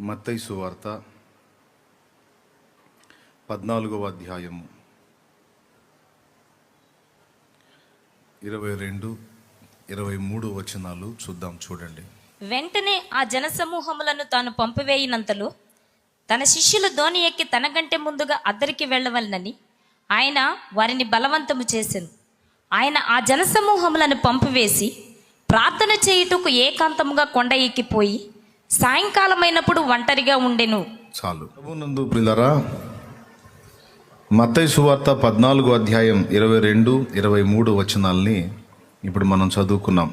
మత్తయి సువార్త 14వ అధ్యాయము 22-23 వచనాలు చూద్దాం. చూడండి. వెంటనే ఆ జనసమూహములను తాను పంపివేయినంతలో తన శిష్యులు దోణి ఎక్కి తనకంటే ముందుగా అద్దరికి వెళ్ళవలనని ఆయన వారిని బలవంతము చేసెను. ఆయన ఆ జనసమూహములను పంపివేసి ప్రార్థన చేయుటకు ఏకాంతముగా కొండ ఎక్కిపోయి సాయంకాలమైనప్పుడు ఒంటరిగా ఉండెను. చాలు. ప్రభునందు ప్రియులారా, మత్తయి సువార్త 14వ అధ్యాయం 22-23 వచనాల్ని ఇప్పుడు మనం చదువుకున్నాం.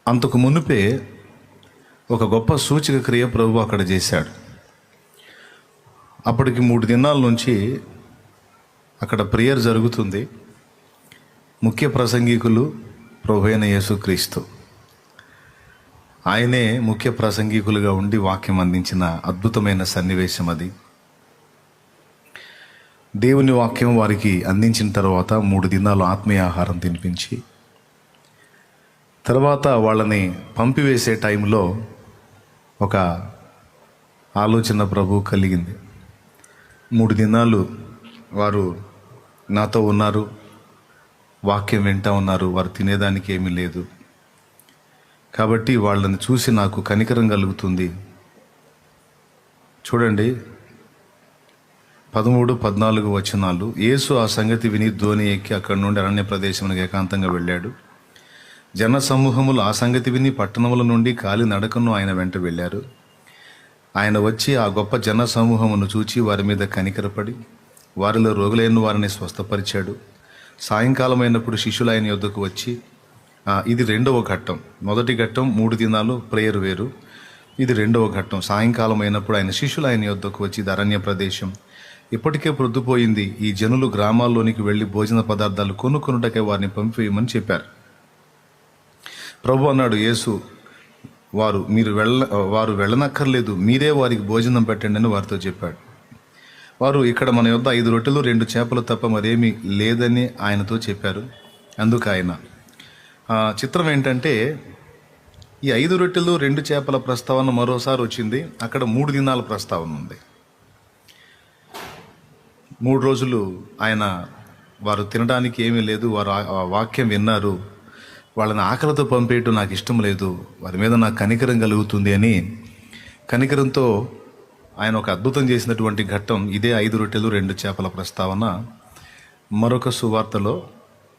అంతకు మునుపే ఒక గొప్ప సూచక క్రియ ప్రభు అక్కడ చేశాడు. అప్పటికి 3 దినాల నుంచి అక్కడ ప్రేయర్ జరుగుతుంది. ముఖ్య ప్రసంగికులు ప్రభు అయిన యేసుక్రీస్తు. ఆయనే ముఖ్య ప్రసంగికులుగా ఉండి వాక్యం అందించిన అద్భుతమైన సన్నివేశం అది. దేవుని వాక్యం వారికి అందించిన తర్వాత 3 దినాలు ఆత్మీయ ఆహారం తినిపించి తర్వాత వాళ్ళని పంపివేసే టైంలో ఒక ఆలోచన ప్రభు కలిగింది. 3 దినాలు వారు నాతో ఉన్నారు, వాక్యం వింటూ ఉన్నారు, వారు తినేదానికి ఏమీ లేదు. కాబట్టి వాళ్ళని చూసి నాకు కనికరం కలుగుతుంది. చూడండి 13-14 వచనాలు. యేసు ఆ సంగతి విని దోణి ఎక్కి అక్కడి నుండి అరణ్య ప్రదేశమునకు ఏకాంతంగా వెళ్ళాడు. జన సమూహములు ఆ సంగతి విని పట్టణముల నుండి కాలి నడకను ఆయన వెంట వెళ్ళారు. ఆయన వచ్చి ఆ గొప్ప జన సమూహమును చూచి వారి మీద కనికరపడి వారిలో రోగులైన వారిని స్వస్థపరిచాడు. సాయంకాలం అయినప్పుడు శిష్యులు ఆయన యొద్దకు వచ్చి, ఇది 2వ ఘట్టం. మొదటి ఘట్టం 3 దినాలు ప్రేయర్ వేరు. ఇది 2వ ఘట్టం. సాయంకాలం అయినప్పుడు ఆయన శిష్యులు ఆయన యొద్దకు వచ్చి, ఇది అరణ్య ప్రదేశం, ఇప్పటికే ప్రొద్దుపోయింది, ఈ జనులు గ్రామాల్లోనికి వెళ్ళి భోజన పదార్థాలు కొనుక్కొనుటకే వారిని పంపివేయమని చెప్పారు. ప్రభు అన్నాడు, యేసు వారు వెళ్ళనక్కర్లేదు, మీరే వారికి భోజనం పెట్టండి అని వారితో చెప్పాడు. వారు, ఇక్కడ మన యొద్ద 5 రొట్టెలు 2 చేపలు తప్ప మరేమీ లేదని ఆయనతో చెప్పారు. అందుకు ఆయన, చిత్రం ఏంటంటే ఈ 5 రొట్టెలు 2 చేపల ప్రస్తావన మరోసారి వచ్చింది. అక్కడ 3 దినాల ప్రస్తావన ఉంది. 3 రోజులు వారు తినడానికి ఏమీ లేదు, వారు వాక్యం విన్నారు. వాళ్ళని ఆకలితో పంపేయటం నాకు ఇష్టం లేదు, వారి మీద నాకు కనికరం కలుగుతుంది అని కనికరంతో ఆయన ఒక అద్భుతం చేసినటువంటి ఘట్టం ఇదే. 5 రొట్టెలు 2 చేపల ప్రస్తావన మరొక సువార్తలో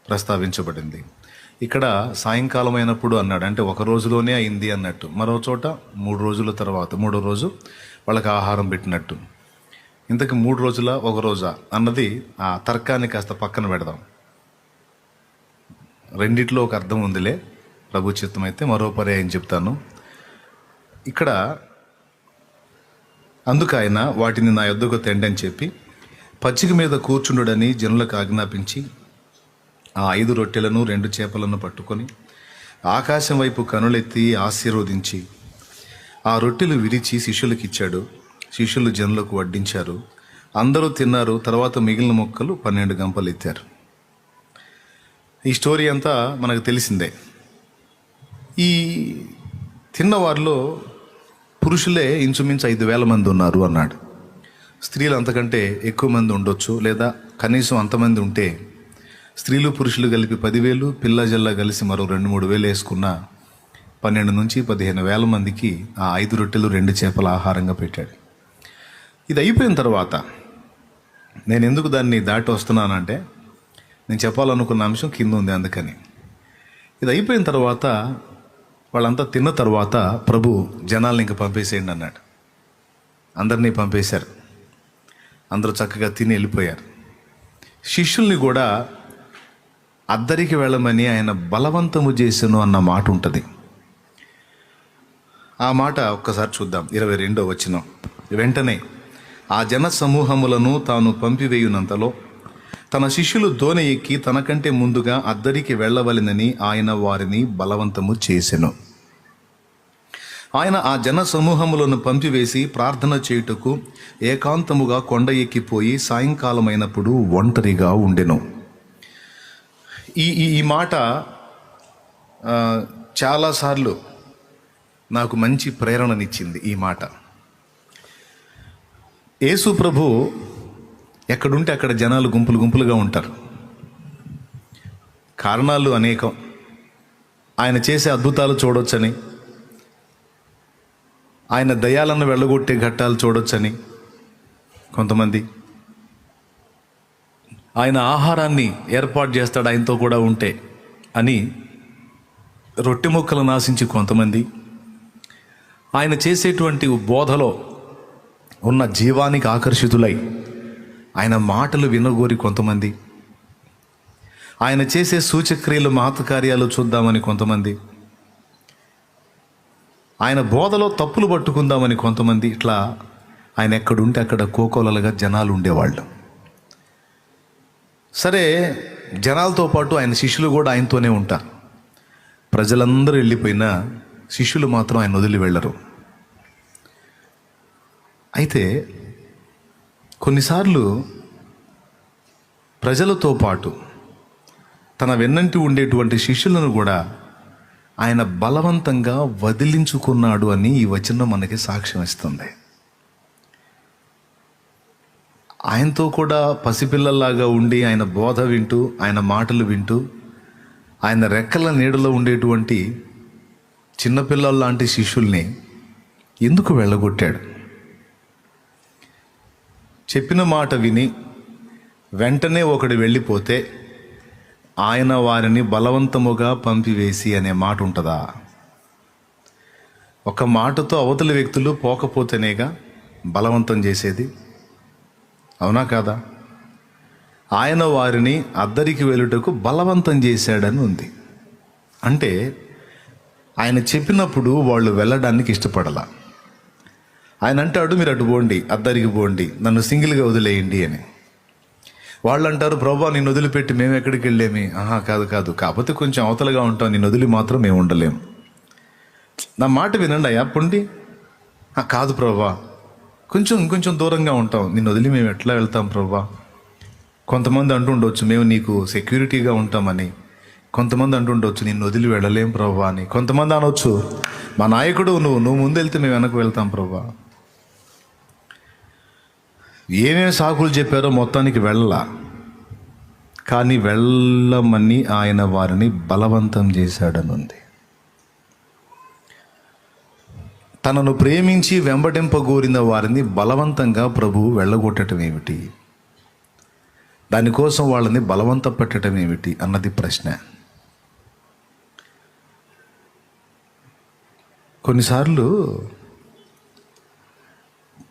ప్రస్తావించబడింది. ఇక్కడ సాయంకాలం అయినప్పుడు అన్నాడు, అంటే ఒక రోజులోనే అయింది అన్నట్టు. మరో చోట 3 రోజుల తర్వాత 3వ రోజు వాళ్ళకి ఆహారం పెట్టినట్టు. ఇంతకు 3 రోజుల 1 రోజా అన్నది ఆ తర్కాన్ని కాస్త పక్కన పెడదాం. రెండిట్లో ఒక అర్థం ఉందిలే, ప్రభు చిత్తం అయితే మరో పర్యాయం చెప్తాను. ఇక్కడ అందుకు ఆయన వాటిని నా యొద్దకు తెండని చెప్పి పచ్చిక మీద కూర్చుండుడని జనులకు ఆజ్ఞాపించి ఆ 5 రొట్టెలను 2 చేపలను పట్టుకొని ఆకాశం వైపు కనులెత్తి ఆశీర్వదించి ఆ రొట్టెలు విరిచి శిష్యులకు ఇచ్చాడు. శిష్యులు జనులకు వడ్డించారు. అందరూ తిన్నారు. తర్వాత మిగిలిన ముక్కలు 12 గంపలు ఎత్తారు. ఈ స్టోరీ అంతా మనకు తెలిసిందే. ఈ తిన్నవారిలో పురుషులే ఇంచుమించు 5,000 మంది ఉన్నారు అన్నాడు. స్త్రీలు అంతకంటే ఎక్కువ మంది ఉండొచ్చు, లేదా కనీసం అంతమంది ఉంటే స్త్రీలు పురుషులు కలిపి 10,000, పిల్ల జల్లా కలిసి మరో 2-3 వేలు వేసుకున్న 12-15,000 మందికి ఆ 5 రొట్టెలు 2 చేపల ఆహారంగా పెట్టాడు. ఇది అయిపోయిన తర్వాత నేను ఎందుకు దాన్ని దాటి వస్తున్నానంటే, నేను చెప్పాలనుకున్న అంశం కింద ఉంది, అందుకని. ఇది అయిపోయిన తర్వాత వాళ్ళంతా తిన్న తర్వాత ప్రభు జనాల్ని ఇంక పంపేసేయండి అన్నాడు. అందరినీ పంపేశారు. అందరూ చక్కగా తిని వెళ్ళిపోయారు. శిష్యుల్ని కూడా అద్దరికి వెళ్ళమని ఆయన బలవంతము చేసెను అన్న మాట ఉంటుంది. ఆ మాట ఒక్కసారి చూద్దాం. 22వ వచనం. వెంటనే ఆ జన సమూహములను తాను పంపివేయునంతలో తన శిష్యులు దోణి ఎక్కి తనకంటే ముందుగా అద్దరికి వెళ్ళవలెనని ఆయన వారిని బలవంతము చేసెను. ఆయన ఆ జన సమూహములను పంపివేసి ప్రార్థన చేయుటకు ఏకాంతముగా కొండ ఎక్కిపోయి సాయంకాలమైనప్పుడు ఒంటరిగా ఉండెను. ఈ మాట చాలాసార్లు నాకు మంచి ప్రేరణనిచ్చింది ఈ మాట. యేసు ప్రభు ఎక్కడుంటే అక్కడ జనాలు గుంపులు గుంపులుగా ఉంటారు. కారణాలు అనేకం. ఆయన చేసే అద్భుతాలు చూడొచ్చని, ఆయన దయ్యాలను వెళ్ళగొట్టే ఘట్టాలు చూడొచ్చని కొంతమంది, ఆయన ఆహారాన్ని ఏర్పాటు చేస్తాడు ఆయనతో కూడా ఉంటే అని రొట్టె ముక్కలు నాశించి కొంతమంది, ఆయన చేసేటువంటి బోధలో ఉన్న జీవానికి ఆకర్షితులై ఆయన మాటలు వినగోరి కొంతమంది, ఆయన చేసే సూచక్రియలు మహత్కార్యాలు చూద్దామని కొంతమంది, ఆయన బోధలో తప్పులు పట్టుకుందామని కొంతమంది, ఇట్లా ఆయన ఎక్కడుంటే అక్కడ కోకోలలుగా జనాలు ఉండేవాళ్ళు. సరే, జనాలతో పాటు ఆయన శిష్యులు కూడా ఆయనతోనే ఉంటారు. ప్రజలందరూ వెళ్ళిపోయినా శిష్యులు మాత్రం ఆయన వదిలి వెళ్ళరు. అయితే కొన్నిసార్లు ప్రజలతో పాటు తన వెన్నంటి ఉండేటువంటి శిష్యులను కూడా ఆయన బలవంతంగా వదిలించుకున్నాడు అని ఈ వచనం మనకి సాక్ష్యం ఇస్తుంది. ఆయనతో కూడా పసిపిల్లల్లాగా ఉండి ఆయన బోధ వింటూ, ఆయన మాటలు వింటూ, ఆయన రెక్కల నీడలో ఉండేటువంటి చిన్నపిల్లల లాంటి శిష్యుల్ని ఎందుకు వెళ్ళగొట్టాడు? చెప్పిన మాట విని వెంటనే ఒకడు వెళ్ళిపోతే ఆయన వారిని బలవంతముగా పంపివేసి అనే మాట ఉంటుందా? ఒక మాటతో అవతలి వ్యక్తులు పోకపోతేనేగా బలవంతం చేసేది, అవునా కాదా? ఆయన వారిని అద్దరికి వెళ్ళుటకు బలవంతం చేశాడని ఉంది. అంటే ఆయన చెప్పినప్పుడు వాళ్ళు వెళ్ళడానికి ఇష్టపడాల. ఆయన అంటాడు, మీరు అటు పోండి, అద్దరికి పోండి, నన్ను సింగిల్గా వదిలేయండి అని. వాళ్ళు అంటారు, ప్రభా నిన్ను వదిలిపెట్టి మేము ఎక్కడికి వెళ్ళేమి? కాదు, కాకపోతే కొంచెం అవతలగా ఉంటాం, నిన్ను వదిలి మాత్రం మేము ఉండలేము. నా మాట వినండి అయ్యా, పొండి. కాదు ప్రభా, కొంచెం దూరంగా ఉంటాం, నిన్ను వదిలి మేము ఎట్లా వెళ్తాం ప్రభా? కొంతమంది అంటుండొచ్చు, మేము నీకు సెక్యూరిటీగా ఉంటామని. కొంతమంది అంటుండొచ్చు, నిన్ను వదిలి వెళ్ళలేం ప్రభా అని. కొంతమంది అనొచ్చు, మా నాయకుడు నువ్వు ముందు వెళ్తే మేము వెనక్కి వెళ్తాం ప్రభా. ఏమేమి సాకులు చెప్పారో మొత్తానికి వెళ్ళలా, కానీ వెళ్ళమని ఆయన వారిని బలవంతం చేశాడని ఉంది. తనను ప్రేమించి వెంబడింపగోరిన వారిని బలవంతంగా ప్రభువు వెళ్ళగొట్టడం ఏమిటి? దానికోసం వాళ్ళని బలవంత పెట్టడం ఏమిటి అన్నది ప్రశ్న. కొన్నిసార్లు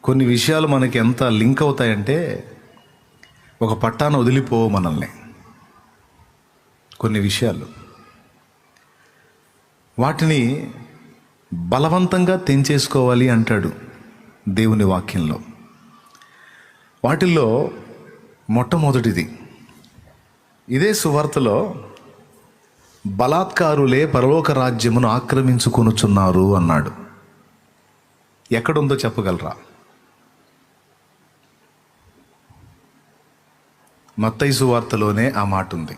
కొన్ని విషయాలు మనకి ఎంత లింక్ అవుతాయంటే, ఒక పట్టాన వదిలిపోవు మనల్ని కొన్ని విషయాలు. వాటిని బలవంతంగా తెంచేసుకోవాలి అంటాడు దేవుని వాక్యంలో. వాటిల్లో మొట్టమొదటిది ఇదే సువార్తలో, బలాత్కారులే పరలోక రాజ్యమును ఆక్రమించుకొనుచున్నారు అన్నాడు. ఎక్కడుందో చెప్పగలరా? మత్తయి సువార్తలోనే ఆ మాట ఉంది.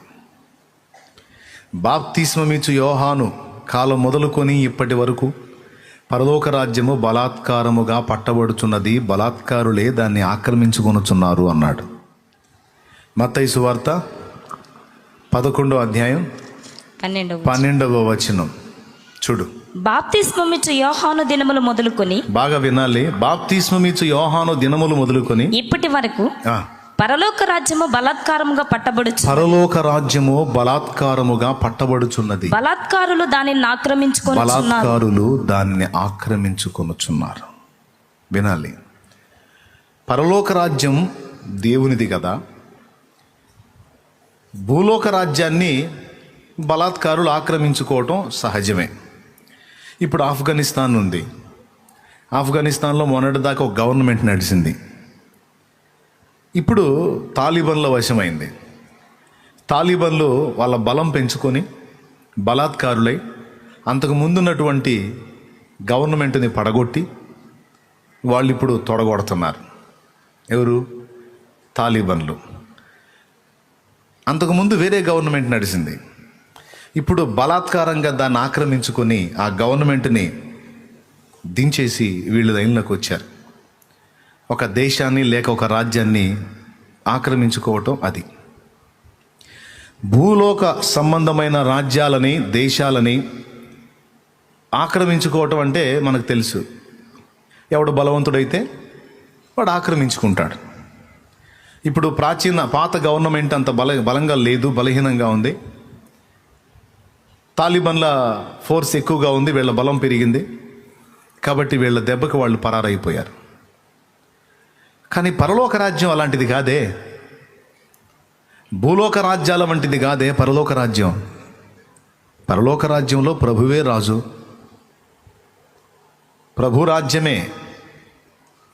బాప్తిస్మమిచ్చు యోహాను కాలం మొదలుకొని ఇప్పటి వరకు పరలోక రాజ్యము బలాత్కారముగా పట్టబడుచున్నది, బలాత్కారులే దాన్ని ఆక్రమించుకొనుచున్నారు అన్నాడు. మత్తయి సువార్త 11వ అధ్యాయం 12వ వచనం చూడు. బాప్తిస్మమిచ్చు యోహాను దినములు మొదలుకొని, బాగా వినాలి, బాప్తిస్మమిచ్చు యోహాను దినములు మొదలుకొని ఇప్పటి వరకు పరలోక రాజ్యము బలాత్కారముగా పట్టబడుచున్నది. పరలోక రాజ్యము బలాత్కారముగా పట్టబడుచున్నది, బలాత్కారులు దానిని ఆక్రమించుకొనుచున్నారు. వినాలి, పరలోక రాజ్యం దేవునిది కదా. భూలోక రాజ్యాన్ని బలాత్కారులు ఆక్రమించుకోవటం సహజమే. ఇప్పుడు ఆఫ్ఘనిస్తాన్ ఉంది. ఆఫ్ఘనిస్తాన్లో మొన్నటిదాకా ఒక గవర్నమెంట్ నడిచింది. ఇప్పుడు తాలిబన్ల వశమైంది. తాలిబన్లు వాళ్ళ బలం పెంచుకొని బలాత్కారులై అంతకు ముందున్నటువంటి గవర్నమెంట్ని పడగొట్టి వాళ్ళు ఇప్పుడు తొడగొడుతున్నారు. ఎవరు? తాలిబన్లు. అంతకుముందు వేరే గవర్నమెంట్ నడిచింది. ఇప్పుడు బలాత్కారంగా దాన్ని ఆక్రమించుకొని ఆ గవర్నమెంట్ని దించేసి వీళ్ళు లైన్లోకి వచ్చారు. ఒక దేశాన్ని లేక ఒక రాజ్యాన్ని ఆక్రమించుకోవటం అది. భూలోక సంబంధమైన రాజ్యాలని, దేశాలని ఆక్రమించుకోవటం అంటే మనకు తెలుసు. ఎవడు బలవంతుడైతే వాడు ఆక్రమించుకుంటాడు. ఇప్పుడు పాత గవర్నమెంట్ అంత బలంగా లేదు, బలహీనంగా ఉంది. తాలిబన్ల ఫోర్స్ ఎక్కువగా ఉంది, వీళ్ళ బలం పెరిగింది. కాబట్టి వీళ్ళ దెబ్బకి వాళ్ళు పరారైపోయారు. కానీ పరలోక రాజ్యం అలాంటిది కాదే. భూలోక రాజ్యాల వంటిది కాదే పరలోక రాజ్యం. పరలోక రాజ్యంలో ప్రభువే రాజు, ప్రభు రాజ్యమే,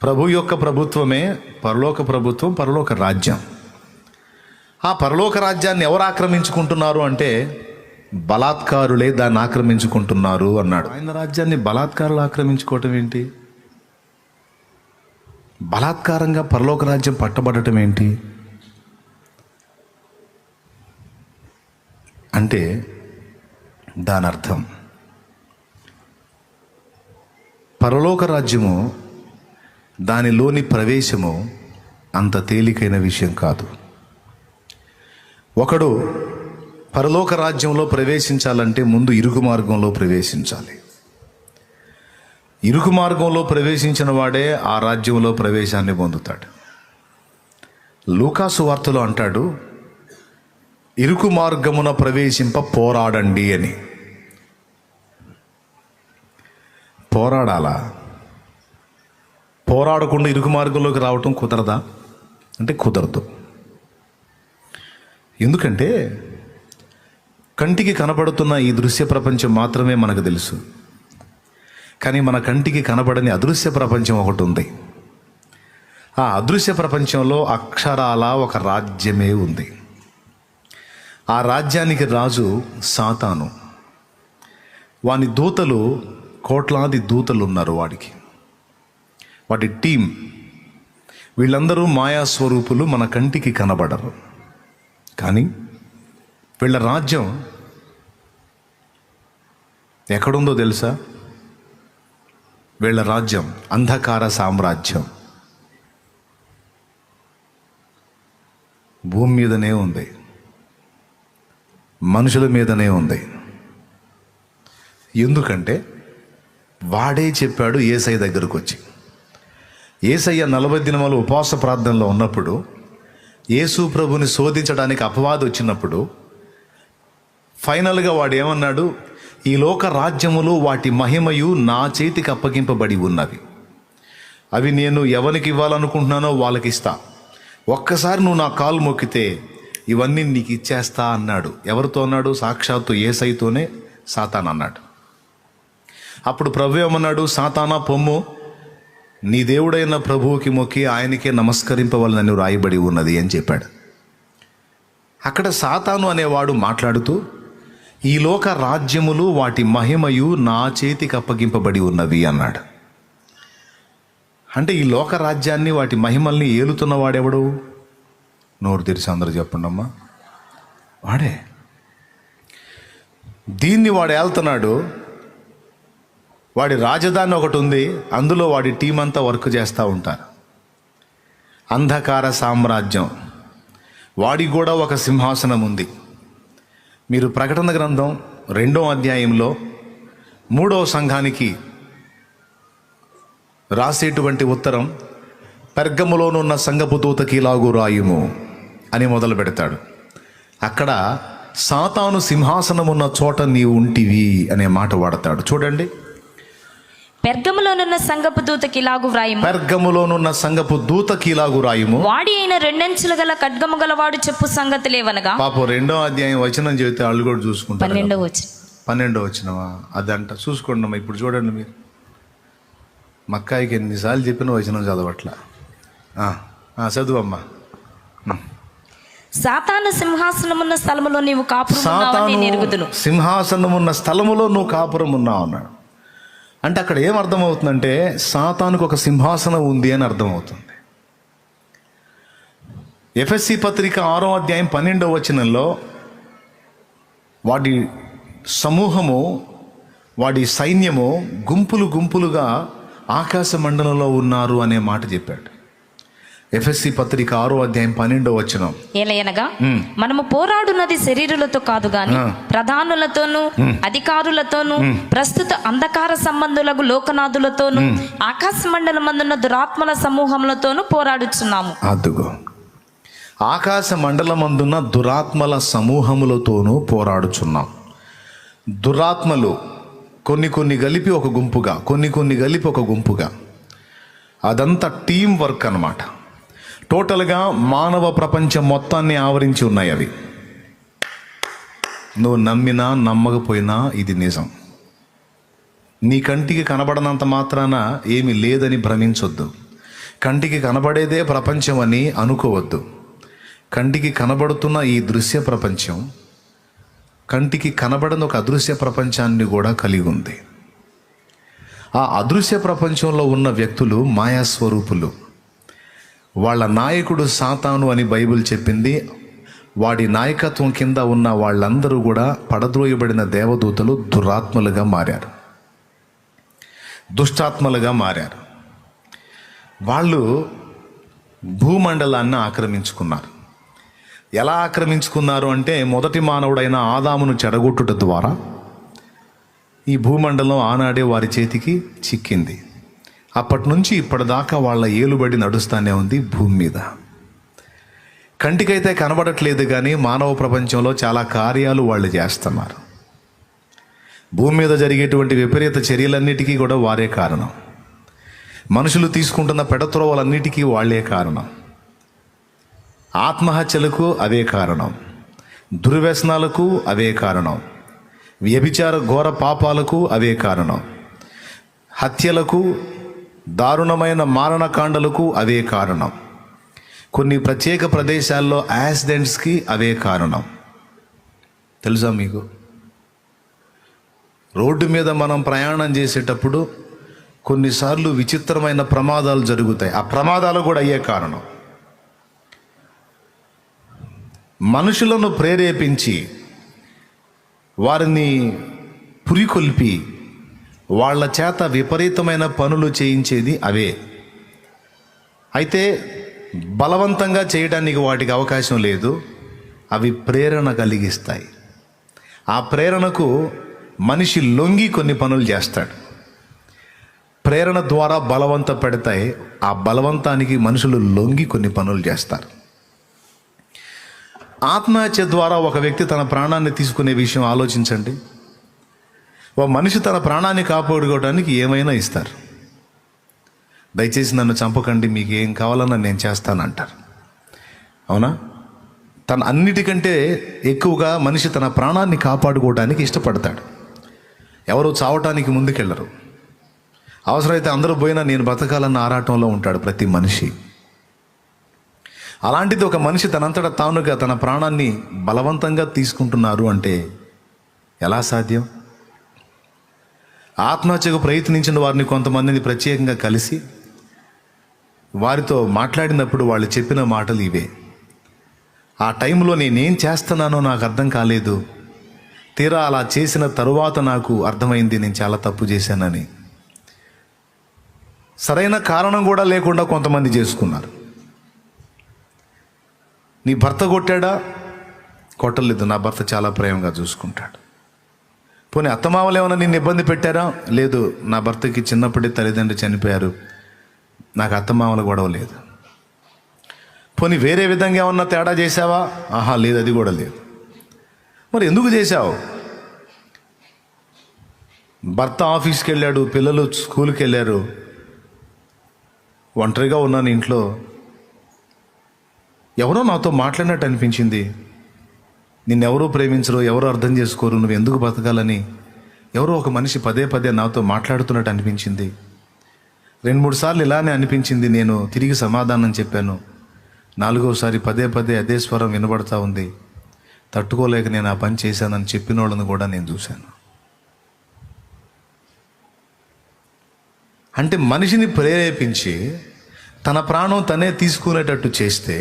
ప్రభు యొక్క ప్రభుత్వమే పరలోక ప్రభుత్వం, పరలోక రాజ్యం. ఆ పరలోక రాజ్యాన్ని ఎవరు ఆక్రమించుకుంటున్నారు అంటే బలాత్కారులే దాన్ని ఆక్రమించుకుంటున్నారు అన్నాడు. ఆయన రాజ్యాన్ని బలాత్కారులు ఆక్రమించుకోవటం ఏంటి? బలాత్కారంగా పరలోక రాజ్యం పట్టబడటం ఏంటి అంటే దాని అర్థం పరలోక రాజ్యము, దానిలోని ప్రవేశము అంత తేలికైన విషయం కాదు. ఒకడు పరలోక రాజ్యంలో ప్రవేశించాలంటే ముందు ఇరుకు మార్గంలో ప్రవేశించాలి. ఇరుకు మార్గంలో ప్రవేశించిన వాడే ఆ రాజ్యంలో ప్రవేశాన్ని పొందుతాడు. లూకాసు వార్తలో అంటాడు, ఇరుకు మార్గమున ప్రవేశింప పోరాడండి అని. పోరాడాలా? పోరాడకుండా ఇరుకు మార్గంలోకి రావటం కుదరదా అంటే కుదరదు. ఎందుకంటే కంటికి కనబడుతున్న ఈ దృశ్య ప్రపంచం మాత్రమే మనకు తెలుసు. కానీ మన కంటికి కనబడని అదృశ్య ప్రపంచం ఒకటి ఉంది. ఆ అదృశ్య ప్రపంచంలో అక్షరాల ఒక రాజ్యమే ఉంది. ఆ రాజ్యానికి రాజు సాతాను. వాని దూతలు, కోట్లాది దూతలు ఉన్నారు వాడికి, వాటి టీం. వీళ్ళందరూ మాయాస్వరూపులు, మన కంటికి కనబడరు. కానీ వీళ్ళ రాజ్యం ఎక్కడుందో తెలుసా? వీళ్ళ రాజ్యం అంధకార సామ్రాజ్యం. భూమి మీదనే ఉంది, మనుషుల మీదనే ఉంది. ఎందుకంటే వాడే చెప్పాడు యేసయ్య దగ్గరకు వచ్చి. యేసయ్య 40 దినములు ఉపవాస ప్రార్థనలో ఉన్నప్పుడు, యేసు ప్రభుని శోధించడానికి అపవాది వచ్చినప్పుడు ఫైనల్గా వాడు ఏమన్నాడు? ఈ లోక రాజ్యములు వాటి మహిమయు నా చేతికి అప్పగింపబడి ఉన్నవి. అవి నేను ఎవరికి ఇవ్వాలనుకుంటున్నానో వాళ్ళకి ఇస్తా. ఒక్కసారి నువ్వు నా కాలు మొక్కితే ఇవన్నీ నీకు ఇచ్చేస్తా అన్నాడు. ఎవరితో అన్నాడు? సాక్షాత్తు యేసయ్యతోనే సాతాను అన్నాడు. అప్పుడు ప్రభు ఏమన్నాడు? సాతానా పొమ్ము, నీ దేవుడైన ప్రభువుకి మొక్కి ఆయనకే నమస్కరింపవలనని రాయబడి ఉన్నది అని చెప్పాడు. అక్కడ సాతాను అనేవాడు మాట్లాడుతూ, ఈ లోక రాజ్యములు వాటి మహిమయు నా చేతికి అప్పగింపబడి ఉన్నవి అన్నాడు. అంటే ఈ లోక రాజ్యాన్ని, వాటి మహిమల్ని ఏలుతున్న వాడెవడు? నోరు తెరిచి అందరూ చెప్పండి అమ్మా. వాడే. దీన్ని వాడు ఏళ్తున్నాడు. వాడి రాజధాని ఒకటి ఉంది, అందులో వాడి టీం అంతా వర్క్ చేస్తూ ఉంటారు. అంధకార సామ్రాజ్యం. వాడికి కూడా ఒక సింహాసనం ఉంది. మీరు ప్రకటన గ్రంథం 2వ అధ్యాయంలో 3వ సంఘానికి రాసేటువంటి ఉత్తరం, పెర్గములోనున్న సంఘపు దూతకి ఇలాగు రాయుము అని మొదలు పెడతాడు. అక్కడ సాతాను సింహాసనమున్న చోట నీవు ఉంటివి అనే మాట వాడతాడు. చూడండి, పెర్గములోనున్న సంఘపు దూతకి ఇలాగు వ్రాయుము. పెర్గములోనున్న సంఘపు దూతకి ఇలాగు రాయుము. వాడి అయిన 2 అంచులు గల ఖడ్గము గలవాడు చెప్పు సంగతులేవనగా. పాపం 2వ అధ్యాయం వచనం చెబితే వాళ్ళు కూడా చూసుకుంటారు. 12వ వచనం. 12వ వచనమా? అదంట చూసుకోండి అమ్మా. ఇప్పుడు చూడండి, మీరు మక్కాయికి ఎన్నిసార్లు చెప్పిన వచనం చదవట్లా. చదువమ్మా. సాతాను సింహాసనమున్న స్థలములో నీవు కాపురం ఉన్నావని నేను ఎరుగుదును. సింహాసనమున్న స్థలములో నువ్వు కాపురం ఉన్నావు అన్నాడు. అంటే అక్కడ ఏం అర్థమవుతుందంటే సాతానుకు ఒక సింహాసనం ఉంది అని అర్థమవుతుంది. ఎఫెసీ పత్రిక 6వ అధ్యాయం 12వ వచనంలో వాడి సమూహము వాడి సైన్యము గుంపులు గుంపులుగా ఆకాశ మండలంలో ఉన్నారు అనే మాట చెప్పాడు. ఎఫెసీ పత్రిక 6వ అధ్యాయం 12వ వచనం. ఏలయనగా మనము పోరాడున్నది శరీరులతో కాదు గాని ప్రధానులతోనూ అధికారులతోనూ ప్రస్తుత అంధకార సంబంధులకు లోకనాథులతోనూ ఆకాశ మండలమందున్న దురాత్మల సమూహములతోనూ పోరాడుచున్నాము. అదుగో, ఆకాశ మండలమందున్న దురాత్మల సమూహములతోనూ పోరాడుచున్నాం. దురాత్మలు కొన్ని కలిపి ఒక గుంపుగా, కొన్ని కలిపి ఒక గుంపుగా, అదంతా టీం వర్క్ అన్నమాట. టోటల్గా మానవ ప్రపంచం మొత్తాన్ని ఆవరించి ఉన్నాయి అవి. నువ్వు నమ్మినా నమ్మకపోయినా ఇది నిజం. నీ కంటికి కనబడనంత మాత్రాన ఏమీ లేదని భ్రమించొద్దు. కంటికి కనబడేదే ప్రపంచం అని అనుకోవద్దు. కంటికి కనబడుతున్న ఈ దృశ్య ప్రపంచం కంటికి కనబడని ఒక అదృశ్య ప్రపంచాన్ని కూడా కలిగి ఉంది. ఆ అదృశ్య ప్రపంచంలో ఉన్న వ్యక్తులు మాయాస్వరూపులు. వాళ్ళ నాయకుడు సాతాను అని బైబిల్ చెప్పింది. వాడి నాయకత్వం కింద ఉన్న వాళ్ళందరూ కూడా పడద్రోయబడిన దేవదూతలు దురాత్మలుగా మారారు, దుష్టాత్మలుగా మారారు. వాళ్ళు భూమండలాన్ని ఆక్రమించుకున్నారు. ఎలా ఆక్రమించుకున్నారు అంటే, మొదటి మానవుడైన ఆదామును చెడగొట్టుట ద్వారా ఈ భూమండలం ఆనాడే వారి చేతికి చిక్కింది. అప్పటి నుంచి ఇప్పటిదాకా వాళ్ళ ఏలుబడి నడుస్తూనే ఉంది భూమి మీద. కంటికైతే కనబడట్లేదు కానీ మానవ ప్రపంచంలో చాలా కార్యాలు వాళ్ళు చేస్తున్నారు. భూమి మీద జరిగేటువంటి విపరీత చర్యలన్నిటికీ కూడా వారే కారణం. మనుషులు తీసుకుంటున్న పెడత్రోవలన్నిటికీ వాళ్ళే కారణం. ఆత్మహత్యలకు అవే కారణం, దుర్వ్యసనాలకు అవే కారణం, వ్యభిచార ఘోర పాపాలకు అవే కారణం, హత్యలకు, దారుణమైన మారణకాండలకు అవే కారణం, కొన్ని ప్రత్యేక ప్రదేశాల్లో యాక్సిడెంట్స్కి అవే కారణం. తెలుసా మీకు? రోడ్డు మీద మనం ప్రయాణం చేసేటప్పుడు కొన్నిసార్లు విచిత్రమైన ప్రమాదాలు జరుగుతాయి. ఆ ప్రమాదాలు కూడా అయ్యే కారణం. మనుషులను ప్రేరేపించి వారిని పురికొల్పి వాళ్ళ చేత విపరీతమైన పనులు చేయించేది అవే. అయితే బలవంతంగా చేయడానికి వాటికి అవకాశం లేదు. అవి ప్రేరణ కలిగిస్తాయి. ఆ ప్రేరణకు మనిషి లొంగి కొన్ని పనులు చేస్తాడు. ప్రేరణ ద్వారా బలవంత పెడతాయి. ఆ బలవంతానికి మనుషులు లొంగి కొన్ని పనులు చేస్తారు. ఆత్మహత్య ద్వారా ఒక వ్యక్తి తన ప్రాణాన్ని తీసుకునే విషయం ఆలోచించండి. ఓ మనిషి తన ప్రాణాన్ని కాపాడుకోవడానికి ఏమైనా ఇస్తారు. దయచేసి నన్ను చంపకండి, మీకు ఏం కావాలన్నా నేను చేస్తానంటారు. అవునా? తన అన్నిటికంటే ఎక్కువగా మనిషి తన ప్రాణాన్ని కాపాడుకోవడానికి ఇష్టపడతాడు. ఎవరు చావటానికి ముందుకెళ్ళరు. అవసరమైతే అందరూ పోయినా నేను బతకాలన్న ఆరాటంలో ఉంటాడు ప్రతి మనిషి. అలాంటిది ఒక మనిషి తనంతట తానుగా తన ప్రాణాన్ని బలవంతంగా తీసుకుంటున్నారు అంటే ఎలా సాధ్యం? ఆత్మహత్యకు ప్రయత్నించిన వారిని కొంతమందిని ప్రత్యేకంగా కలిసి వారితో మాట్లాడినప్పుడు వాళ్ళు చెప్పిన మాటలు ఇవే. ఆ టైంలో నేనేం చేస్తున్నానో నాకు అర్థం కాలేదు, తీరా అలా చేసిన తరువాత నాకు అర్థమైంది నేను చాలా తప్పు చేశానని. సరైన కారణం కూడా లేకుండా కొంతమంది చేసుకున్నారు. నీ భర్త కొట్టాడా? కొట్టలేదు, నా భర్త చాలా ప్రేమగా చూసుకుంటాడు. పోనీ అత్తమామలు ఏమైనా నిన్ను ఇబ్బంది పెట్టారా? లేదు, నా భర్తకి చిన్నప్పుడే తల్లిదండ్రులు చనిపోయారు, నాకు అత్తమామల గొడవ లేదు. పోనీ వేరే విధంగా ఏమన్నా తేడా చేసావా? ఆహా లేదు, అది కూడా లేదు. మరి ఎందుకు చేశావు? భర్త ఆఫీస్కి వెళ్ళాడు, పిల్లలు స్కూల్కి వెళ్ళారు, ఒంటరిగా ఉన్నాను ఇంట్లో. ఎవరో నాతో మాట్లాడినట్టు అనిపించింది. నిన్నెవరూ ప్రేమించరు, ఎవరో అర్థం చేసుకోరు, నువ్వు ఎందుకు బతకాలని ఎవరో ఒక మనిషి పదే పదే నాతో మాట్లాడుతున్నట్టు అనిపించింది. 2-3 సార్లు ఇలానే అనిపించింది. నేను తిరిగి సమాధానం చెప్పాను. 4వసారి పదే పదే అదే స్వరం వినబడతా ఉంది. తట్టుకోలేక నేను ఆ పని చేశానని చెప్పిన వాళ్ళని కూడా నేను చూశాను. అంటే మనిషిని ప్రేరేపించి తన ప్రాణం తనే తీసుకునేటట్టు చేస్తే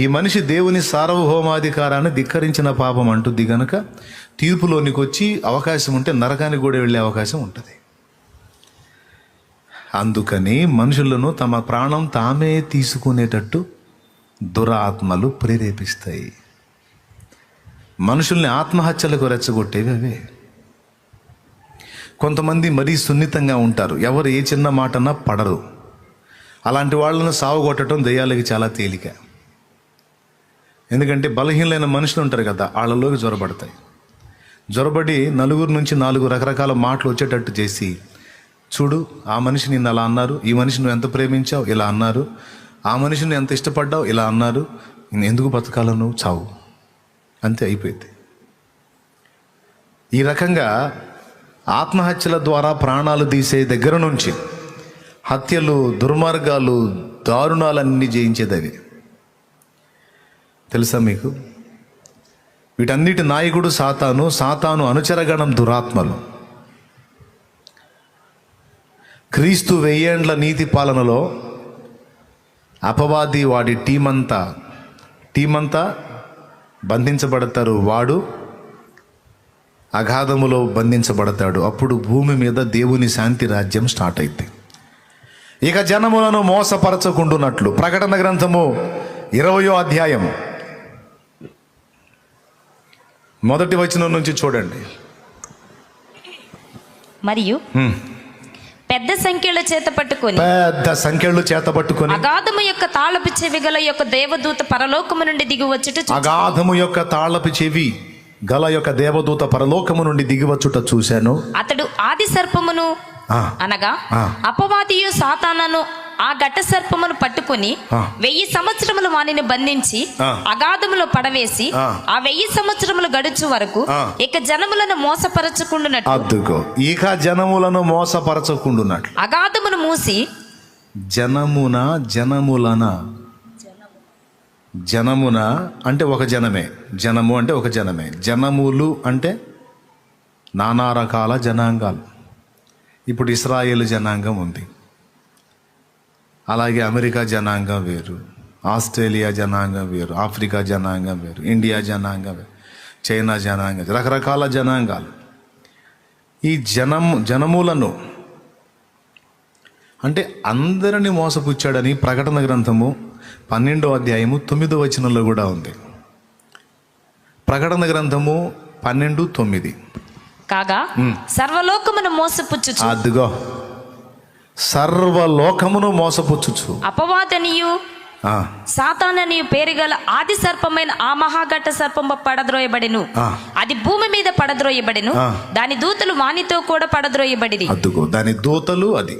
ఈ మనిషి దేవుని సార్వభౌమాధికారాన్ని ధిక్కరించిన పాపం అంటుంది గనక తీర్పులోనికి వచ్చి అవకాశం ఉంటే నరకానికి కూడా వెళ్ళే అవకాశం ఉంటుంది. అందుకని మనుషులను తమ ప్రాణం తామే తీసుకునేటట్టు దురాత్మలు ప్రేరేపిస్తాయి. మనుషుల్ని ఆత్మహత్యలకు రెచ్చగొట్టేవి అవే. కొంతమంది మరీ సున్నితంగా ఉంటారు, ఎవరు ఏ చిన్న మాటన్నా పడరు. అలాంటి వాళ్ళను సావుగొట్టడం దెయ్యాలకి చాలా తేలిక. ఎందుకంటే బలహీనమైన మనుషులు ఉంటారు కదా, వాళ్ళలోకి జ్వరబడతాయి. జ్వరబడి 4 నుంచి 4 రకరకాల మాటలు వచ్చేటట్టు చేసి, చూడు ఆ మనిషి నిన్ను అలా అన్నారు, ఈ మనిషి నువ్వు ఎంత ప్రేమించావు ఇలా అన్నారు, ఆ మనిషిని ఎంత ఇష్టపడ్డావు ఇలా అన్నారు, నేను ఎందుకు బతకాలను చావు, అంతే అయిపోయింది. ఈ రకంగా ఆత్మహత్యల ద్వారా ప్రాణాలు తీసే దగ్గర నుంచి హత్యలు, దుర్మార్గాలు, దారుణాలన్నీ జయించేది అవి. తెలుసా మీకు? వీటన్నిటి నాయకుడు సాతాను, సాతాను అనుచరగణం దురాత్మలు. క్రీస్తు 1000 ఏండ్ల నీతి పాలనలో అపవాది వాడి టీమంతా బంధించబడతారు. వాడు అగాధములో బంధించబడతాడు. అప్పుడు భూమి మీద దేవుని శాంతి రాజ్యం స్టార్ట్ అయింది. ఇక జనములను మోసపరచకుండునట్లు ప్రకటన గ్రంథము 20వ అధ్యాయం 1వ వచనం నుంచి చూడండి. మరియు పెద్ద సంఖ్యలో చేత పట్టుకొని అగాధము యొక్క తాళపు చెవి గల యొక్క దేవదూత పరలోకము నుండి దిగివచ్చుట అగాధము యొక్క తాళపు చెవి గల యొక్క దేవదూత పరలోకము నుండి దిగివచ్చుట చూశాను. అతడు ఆది సర్పమును అనగా అపవాదియు సాతానను ఆ ఘట సర్పమును పట్టుకుని 1000 సంవత్సరములు వానిని బంధించి అగాధములో పడవేసి ఆ 1000 సంవత్సరములు గడుచు వరకు ఇక జనములను మోసపరచకుండునట్లు అగాధమును మూసి జనమున అంటే ఒక జనమే, జనము అంటే ఒక జనమే, జనములు అంటే నానా రకాల జనాంగాలు. ఇప్పుడు ఇస్రాయేల్ జనాంగం ఉంది, అలాగే అమెరికా జనాంగం వేరు, ఆస్ట్రేలియా జనాంగం వేరు, ఆఫ్రికా జనాంగం వేరు, ఇండియా జనాంగం వేరు, చైనా జనాంగం, రకరకాల జనాంగాలు. ఈ జనములను అంటే అందరినీ మోసపుచ్చాడని ప్రకటన గ్రంథము 12వ అధ్యాయము 9వ వచనంలో కూడా ఉంది. ప్రకటన గ్రంథము 12:9 కాగా సర్వలోకమును మోసపుచ్చుచు, అదిగో సర్వలోకమును మోసపుచ్చుచు అపవాదనియు సాతాననియు పేరుగల ఆది సర్పమైన ఆ మహాఘట సర్పము పడద్రోయబడెను. అది భూమి మీద పడద్రోయబడెను, దాని దూతలు వానితో కూడా పడద్రోయబడిరి. అదుగో దాని దూతలు. అది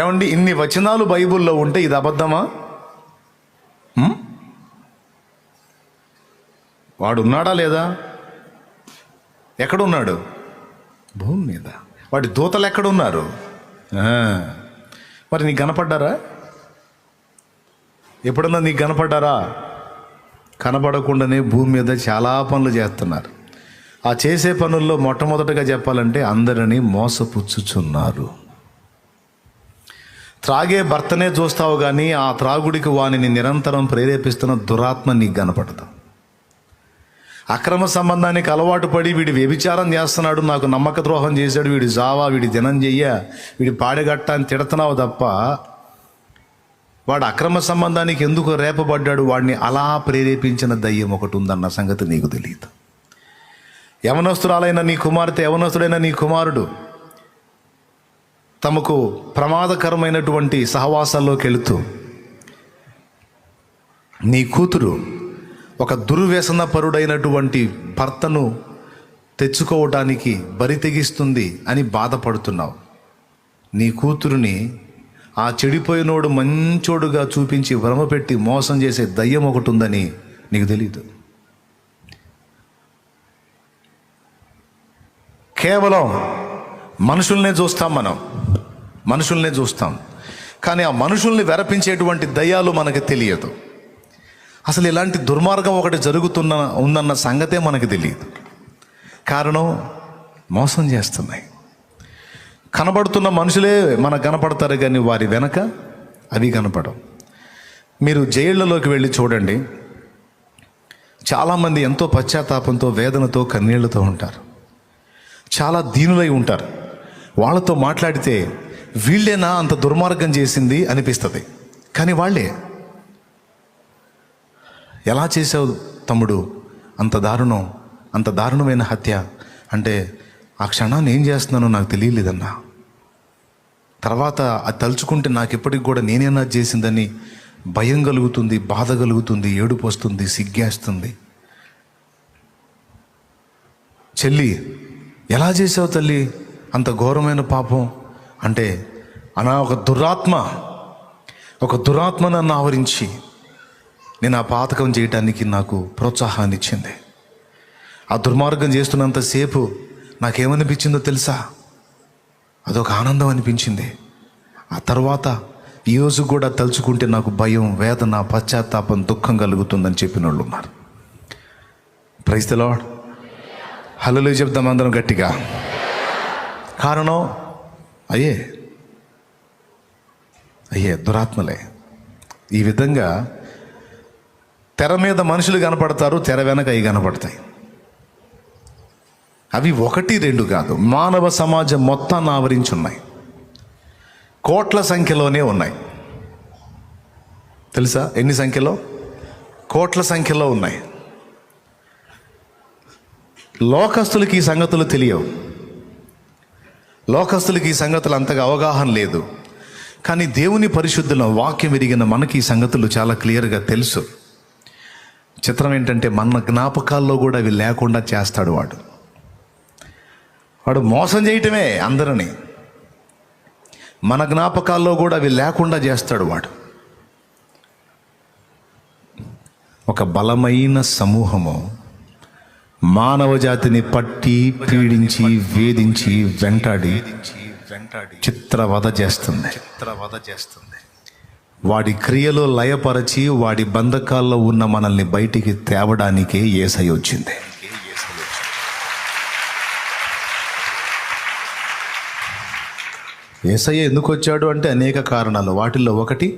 ఏమండి, ఇన్ని వచనాలు బైబిల్లో ఉంటే ఇది అబద్ధమా? వాడు ఉన్నాడా లేదా? ఎక్కడున్నాడు? భూమి మీద. వాడి దూతలు ఎక్కడున్నారు? మరి నీకు కనపడ్డారా? ఎప్పుడన్నా నీకు కనపడ్డారా? కనపడకుండానే భూమి మీద చాలా పనులు చేస్తున్నారు. ఆ చేసే పనుల్లో మొట్టమొదటగా చెప్పాలంటే అందరినీ మోసపుచ్చుచున్నారు. త్రాగే భర్తనే చూస్తావు కానీ ఆ త్రాగుడికి వానిని నిరంతరం ప్రేరేపిస్తున్న దురాత్మ నీకు కనపడదు. అక్రమ సంబంధానికి అలవాటు పడి వీడి వ్యభిచారం చేస్తున్నాడు, నాకు నమ్మక ద్రోహం చేశాడు, వీడి జావా, వీడి దినం చెయ్య, వీడి పాడెగట్ట అని తిడుతున్నావు తప్ప వాడు అక్రమ సంబంధానికి ఎందుకు రేపబడ్డాడు, వాడిని అలా ప్రేరేపించిన దయ్యం ఒకటి ఉందన్న సంగతి నీకు తెలియదు. యవనస్తురాలైన నీ కుమార్తె, యవనస్తుడైన నీ కుమారుడు తమకు ప్రమాదకరమైనటువంటి సహవాసాల్లోకి వెళుతూ నీ కూతురు ఒక దుర్వ్యసనపరుడైనటువంటి భర్తను తెచ్చుకోవటానికి బరి తెగిస్తుంది అని బాధపడుతున్నావు. నీ కూతురుని ఆ చెడిపోయినోడు మంచోడుగా చూపించి భ్రమపెట్టి మోసం చేసే దయ్యం ఒకటి ఉందని నీకు తెలీదు. కేవలం మనుషుల్నే చూస్తాం, మనుషుల్నే చూస్తాం, కానీ ఆ మనుషుల్ని వెరపించేటువంటి దయ్యాలు మనకు తెలియదు. అసలు ఇలాంటి దుర్మార్గం ఒకటి ఉందన్న సంగతే మనకు తెలియదు. కారణం మోసం చేస్తున్నాయి. కనబడుతున్న మనుషులే మనకు కనపడతారు కానీ వారి వెనక అవి కనపడవు. మీరు జైళ్లలోకి వెళ్ళి చూడండి, చాలామంది ఎంతో పశ్చాత్తాపంతో, వేదనతో, కన్నీళ్లతో ఉంటారు. చాలా దీనులై ఉంటారు. వాళ్ళతో మాట్లాడితే వీళ్ళేనా అంత దుర్మార్గం చేసింది అనిపిస్తుంది. కానీ వాళ్ళే, ఎలా చేసావు తమ్ముడు అంత దారుణమైన హత్య అంటే, ఆ క్షణాన్ని ఏం చేస్తున్నానో నాకు తెలియలేదన్నా, తర్వాత అది తలుచుకుంటే నాకు ఎప్పటికి కూడా నేనేనా చేసిందని భయం కలుగుతుంది, బాధ కలుగుతుంది, ఏడుపు వస్తుంది, సిగ్గేస్తుంది. చెల్లి, ఎలా చేసావు తల్లి అంత ఘోరమైన పాపం అంటే, ఒక దురాత్మ నన్ను ఆవరించి నేను ఆ పాతకం చేయటానికి నాకు ప్రోత్సాహాన్ని ఇచ్చింది. ఆ దుర్మార్గం చేస్తున్నంతసేపు నాకేమనిపించిందో తెలుసా? అదొక ఆనందం అనిపించింది. ఆ తర్వాత ఈరోజు కూడా తలుచుకుంటే నాకు భయం, వేదన, పశ్చాత్తాపం, దుఃఖం కలుగుతుందని చెప్పిన వాళ్ళు ఉన్నారు. Praise the lord. హల్లెలూయా చెప్దాం అందరం గట్టిగా. కారణం అయ్యే దురాత్మలే. ఈ విధంగా తెర మీద మనుషులు కనపడతారు, తెర వెనక అవి కనపడతాయి. అవి 1, 2 కాదు, మానవ సమాజం మొత్తాన్ని ఆవరించి ఉన్నాయి. కోట్ల సంఖ్యలోనే ఉన్నాయి. తెలుసా ఎన్ని సంఖ్యలో? కోట్ల సంఖ్యలో ఉన్నాయి. లోకస్తులకి ఈ సంగతులు తెలియవు. లోకస్తులకి ఈ సంగతులు అంతగా అవగాహన లేదు. కానీ దేవుని పరిశుద్ధుల వాక్యం ఎరిగిన మనకి ఈ సంగతులు చాలా క్లియర్గా తెలుసు. చిత్రం ఏంటంటే, మన జ్ఞాపకాల్లో కూడా అవి లేకుండా చేస్తాడు వాడు మోసం చేయటమే అందరినీ. మన జ్ఞాపకాల్లో కూడా అవి లేకుండా చేస్తాడు వాడు. ఒక బలమైన సమూహము మానవ జాతిని పట్టి, పీడించి, వేధించి, వెంటాడి చిత్రవధ చేస్తుంది. వాడి క్రియలో లయపరచి, వాడి బంధకాల్లో ఉన్న మనల్ని బయటికి తేవడానికే యేసయ్య వచ్చింది. యేసయ్య ఎందుకు వచ్చాడు అంటే అనేక కారణాలు. వాటిల్లో ఒకటి,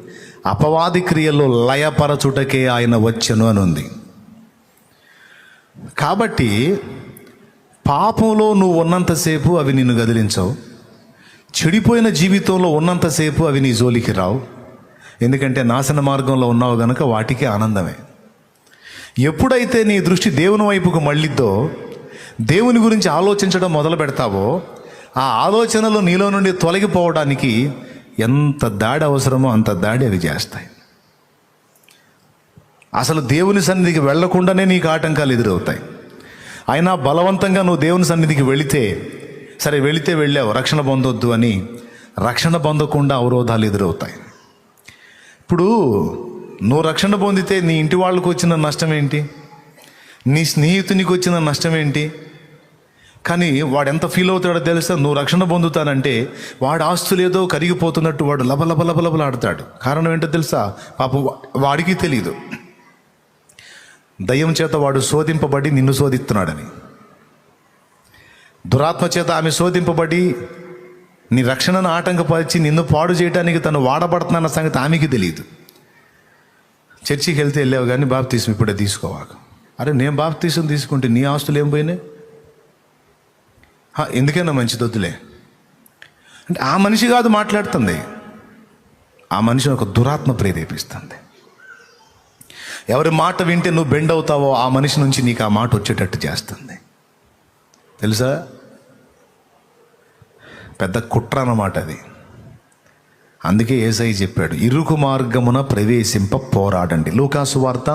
అపవాది క్రియల్లో లయపరచుటకే ఆయన వచ్చెను అని ఉంది. కాబట్టి పాపంలో నువ్వు ఉన్నంతసేపు అవి నిన్ను గదిలించవు. చెడిపోయిన జీవితంలో ఉన్నంతసేపు అవి నీ జోలికి రావు. ఎందుకంటే నాశన మార్గంలో ఉన్నావు గనుక వాటికి ఆనందమే. ఎప్పుడైతే నీ దృష్టి దేవుని వైపుకు మళ్ళిద్దో, దేవుని గురించి ఆలోచించడం మొదలు పెడతావో, ఆ ఆలోచనలు నీలో నుండి తొలగిపోవడానికి ఎంత దాడి అవసరమో అంత దాడి అవి చేస్తాయి. అసలు దేవుని సన్నిధికి వెళ్లకుండానే నీకు ఆటంకాలు ఎదురవుతాయి. అయినా బలవంతంగా నువ్వు దేవుని సన్నిధికి వెళితే, సరే వెళితే వెళ్ళావు, రక్షణ పొందొద్దు అని, రక్షణ పొందకుండా అవరోధాలు ఎదురవుతాయి. ఇప్పుడు నువ్వు రక్షణ పొందితే నీ ఇంటి వాళ్ళకు వచ్చిన నష్టం ఏంటి? నీ స్నేహితునికి వచ్చిన నష్టం ఏంటి? కానీ వాడు ఎంత ఫీల్ అవుతాడో తెలుసా? నువ్వు రక్షణ పొందుతానంటే వాడు ఆస్తులు ఏదో కరిగిపోతున్నట్టు వాడు లబలబలబలబలాడతాడు. కారణం ఏంటో తెలుసా? పాపం వాడికి తెలియదు. దయ్యం చేత వాడు శోధింపబడి నిన్ను శోధిస్తున్నాడని, దురాత్మ చేత ఆమె శోధింపబడి నీ రక్షణను ఆటంకపరిచి నిన్ను పాడు చేయడానికి తను వాడబడుతున్న సంగతి ఆమెకి తెలియదు. చర్చికి వెళ్ళావు కానీ బాప్తీసం ఇప్పుడే తీసుకోవాలి. అరే, నేను బాప్తీసం తీసుకుంటే నీ ఆస్తులు ఏం పోయినాయి? ఎందుకైనా మంచిది వద్దులే అంటే ఆ మనిషి కాదు మాట్లాడుతుంది, ఆ మనిషిని ఒక దురాత్మ ప్రేరేపిస్తుంది. ఎవరి మాట వింటే నువ్వు బెండ్ అవుతావో ఆ మనిషి నుంచి నీకు ఆ మాట వచ్చేటట్టు చేస్తుంది. తెలుసా? పెద్ద కుట్ర అన్నమాట అది. అందుకే యేసయ్య చెప్పాడు, ఇరుకు మార్గమున ప్రవేశింప పోరాడండి. లూకాసు వార్త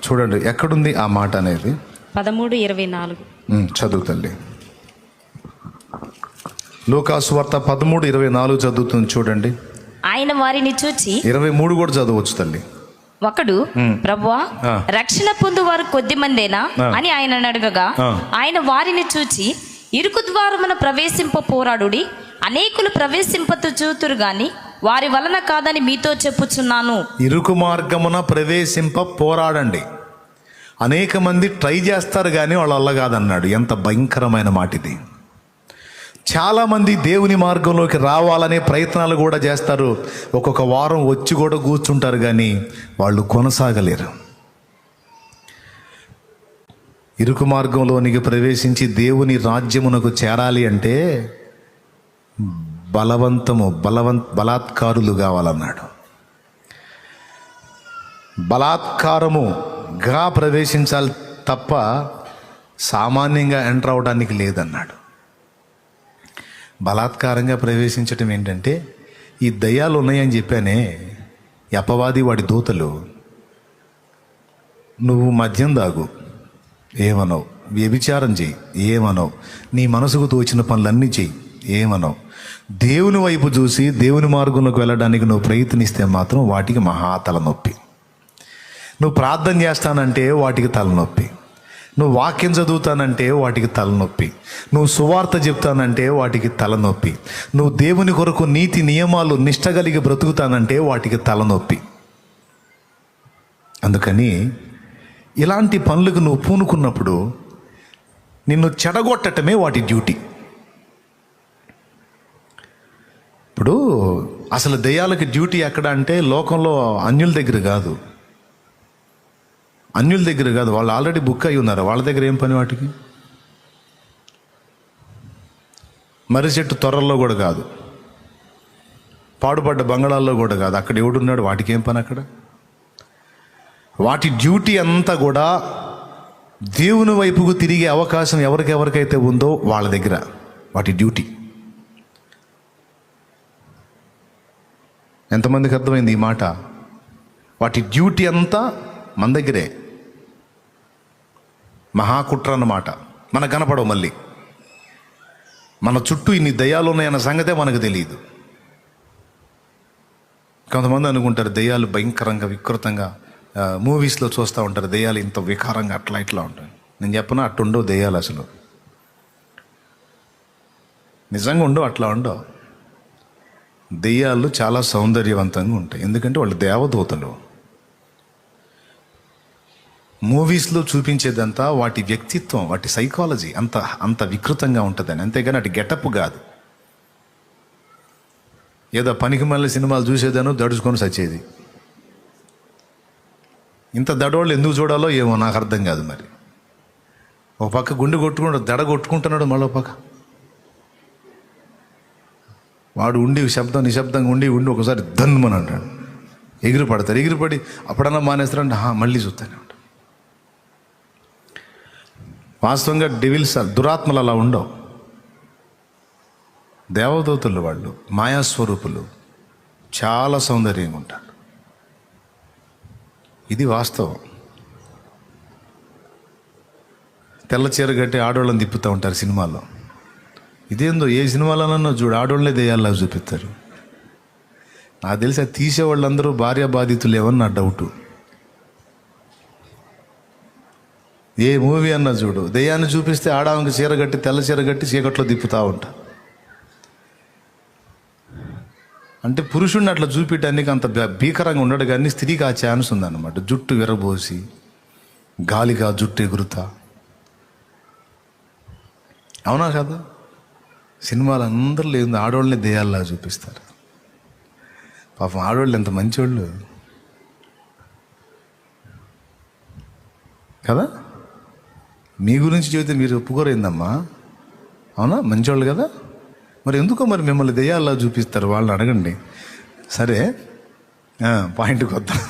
చూడండి, ఎక్కడుంది ఆ మాట అనేది? 13:24 చదువు తల్లి. లూకాసు వార్త 13:24 చదువుతుంది చూడండి. ఆయన వారిని చూచి 23 కూడా చదవచ్చు తల్లి. ఒకడు, ప్రభువా, రక్షణ పొందు వారు కొద్ది మందేనా అని ఆయన అడగగా, ఆయన వారిని చూచి, ఇరుకు ద్వారమున ప్రవేశింప పోరాడుడి, అనేకులు ప్రవేశింపతు చూతురు గాని వారి వలన కాదని మీతో చెప్పుచున్నాను. ఇరుకు మార్గమున ప్రవేశింప పోరాడండి. అనేక మంది ట్రై చేస్తారు కానీ వాళ్ళ వల్ల కాదన్నాడు. ఎంత భయంకరమైన మాట ఇది! చాలామంది దేవుని మార్గంలోకి రావాలనే ప్రయత్నాలు కూడా చేస్తారు. ఒక్కొక్క వారం వచ్చి కూడా కూర్చుంటారు, కానీ వాళ్ళు కొనసాగలేరు. ఇరుకు మార్గంలోనికి ప్రవేశించి దేవుని రాజ్యమునకు చేరాలి అంటే బలాత్కారులు కావాలన్నాడు. బలాత్కారముగా ప్రవేశించాలి తప్ప సామాన్యంగా ఎంటర్ అవడానికి లేదన్నాడు. బలాత్కారంగా ప్రవేశించటం ఏంటంటే, ఈ దయ్యాలు ఉన్నాయని చెప్పానే, ఈ అపవాది వాడి దూతలు, నువ్వు మద్యం దాగు ఏమనవు, వ్యభిచారం చెయ్యి ఏమనవు, నీ మనసుకు తోచిన పనులన్నీ చెయ్యి ఏమనవు, దేవుని వైపు చూసి దేవుని మార్గంలోకి వెళ్ళడానికి నువ్వు ప్రయత్నిస్తే మాత్రం వాటికి మహా తలనొప్పి. నువ్వు ప్రార్థన చేస్తానంటే వాటికి తలనొప్పి, నువ్వు వాక్యం చదువుతానంటే వాటికి తలనొప్పి, నువ్వు సువార్త చెప్తానంటే వాటికి తలనొప్పి, నువ్వు దేవుని కొరకు నీతి నియమాలు నిష్ట కలిగి బ్రతుకుతానంటే వాటికి తలనొప్పి. అందుకని ఇలాంటి పనులకు నువ్వు పూనుకున్నప్పుడు నిన్ను చెడగొట్టటమే వాటి డ్యూటీ. ఇప్పుడు అసలు దెయ్యాలకి డ్యూటీ ఎక్కడ అంటే లోకంలో అన్యుల దగ్గర కాదు, వాళ్ళు ఆల్రెడీ బుక్ అయి ఉన్నారు. వాళ్ళ దగ్గర ఏం పని వాటికి? మర్రి చెట్టు త్వరల్లో కూడా కాదు, పాడుపడ్డ బంగాళాల్లో కూడా కాదు. అక్కడ ఎవడున్నాడు? వాటికి ఏం పని అక్కడ? వాటి డ్యూటీ అంతా కూడా దేవుని వైపుకు తిరిగే అవకాశం ఎవరికెవరికైతే ఉందో వాళ్ళ దగ్గర వాటి డ్యూటీ. ఎంతమందికి అర్థమైంది ఈ మాట? వాటి డ్యూటీ అంతా మన దగ్గరే. మహాకుట్ర అన్నమాట. మనకు కనపడవు, మళ్ళీ మన చుట్టూ ఇన్ని దయ్యాలు ఉన్నాయన్న సంగతే మనకు తెలియదు. కొంతమంది అనుకుంటారు దయ్యాలు భయంకరంగా వికృతంగా మూవీస్లో చూస్తూ ఉంటారు, దయ్యాలు ఇంత వికారంగా అట్లా ఇట్లా ఉంటాయి. నేను చెప్పనా, అట్టుండవు దయ్యాలు. అసలు నిజంగా ఉండవు, అట్లా ఉండవు. దెయ్యాలు చాలా సౌందర్యవంతంగా ఉంటాయి, ఎందుకంటే వాళ్ళు దేవదూతలు. మూవీస్లో చూపించేదంతా వాటి వ్యక్తిత్వం, వాటి సైకాలజీ అంత వికృతంగా ఉంటుందని, అంతేగాని అటు గెటప్ కాదు. ఏదో పనికి మళ్ళీ సినిమాలు చూసేదాను దడుచుకొని సచ్చేది. ఇంత దడోళ్ళు ఎందుకు చూడాలో ఏమో నాకు అర్థం కాదు. మరి ఒక పక్క గుండె దడ కొట్టుకుంటున్నాడు, మళ్ళీ పక్క వాడు ఉండి నిశ్శబ్దంగా ఉండి ఒకసారి ధన్మని అంటాడు, ఎగిరిపడి అప్పుడన్నా మానేస్తారంటే మళ్ళీ చూస్తానే ఉంటాడు. వాస్తవంగా డెవిల్స్, దురాత్మలు అలా ఉండవు. దేవదూతలు వాళ్ళు మాయాస్వరూపులు, చాలా సౌందర్యంగా ఉంటారు. ఇది వాస్తవం. తెల్ల చీర కట్టి ఆడవాళ్ళని తిప్పుతూ ఉంటారు సినిమాల్లో. ఇదేందో ఏ సినిమాలోనన్నా చూడు, ఆడవాళ్ళే దెయ్యాల్లా చూపిస్తారు. నాకు తెలిసి అది తీసేవాళ్ళందరూ భార్య బాధితులేమని నా డౌటు. ఏ మూవీ అన్నా చూడు, దెయ్యాన్ని చూపిస్తే ఆడవానికి చీర కట్టి తెల్ల చీర కట్టి చీకట్లో తిప్పుతూ ఉంటా. అంటే పురుషుడిని అట్లా చూపించడానికి అంత భీకరంగా ఉండడు, కానీ స్త్రీకి ఆ ఛాన్స్ ఉందన్నమాట. జుట్టు విరబోసి గాలిగా జుట్టు ఎగురుతా, అవునా కదా? సినిమాలు అందరూ లేదు, ఆడవాళ్ళని దెయ్యాల్లా చూపిస్తారు. పాపం ఆడవాళ్ళు ఎంత మంచివాళ్ళు కదా. మీ గురించి చెబితే మీరు ఒప్పుకోరేందమ్మా, అవునా? మంచివాళ్ళు కదా. మరి ఎందుకో మరి మిమ్మల్ని దెయ్యాల్లా చూపిస్తారు, వాళ్ళని అడగండి. సరే, పాయింట్కి వద్దాం.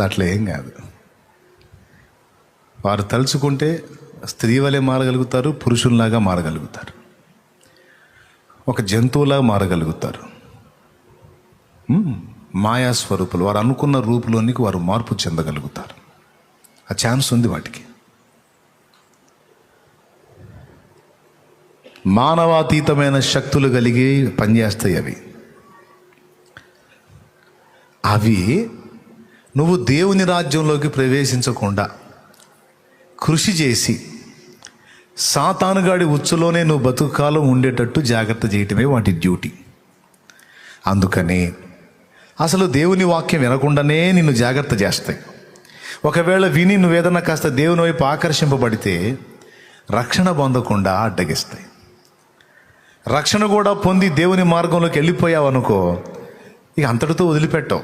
అట్లా ఏం కాదు. వారు తలుచుకుంటే స్త్రీ వలె మారగలుగుతారు, పురుషుల్లాగా మారగలుగుతారు, ఒక జంతువులా మారగలుగుతారు. మాయాస్వరూపులు, వారు అనుకున్న రూపులోనికి వారు మార్పు చెందగలుగుతారు. ఆ ఛాన్స్ ఉంది వాటికి. మానవాతీతమైన శక్తులు కలిగి పనిచేస్తాయి అవి నువ్వు దేవుని రాజ్యంలోకి ప్రవేశించకుండా కృషి చేసి సాతానుగాడి ఉచ్చులోనే నువ్వు బతుకుకాలం ఉండేటట్టు జాగ్రత్త చేయటమే వాటి డ్యూటీ. అందుకని అసలు దేవుని వాక్యం వినకుండానే నిన్ను జాగ్రత్త చేస్తాయి. ఒకవేళ విని నువ్వేదన్నా కాస్త దేవుని వైపు ఆకర్షింపబడితే రక్షణ పొందకుండా అడ్డగిస్తాయి. రక్షణ కూడా పొంది దేవుని మార్గంలోకి వెళ్ళిపోయావనుకో, ఇక అంతటితో వదిలిపెట్టవు.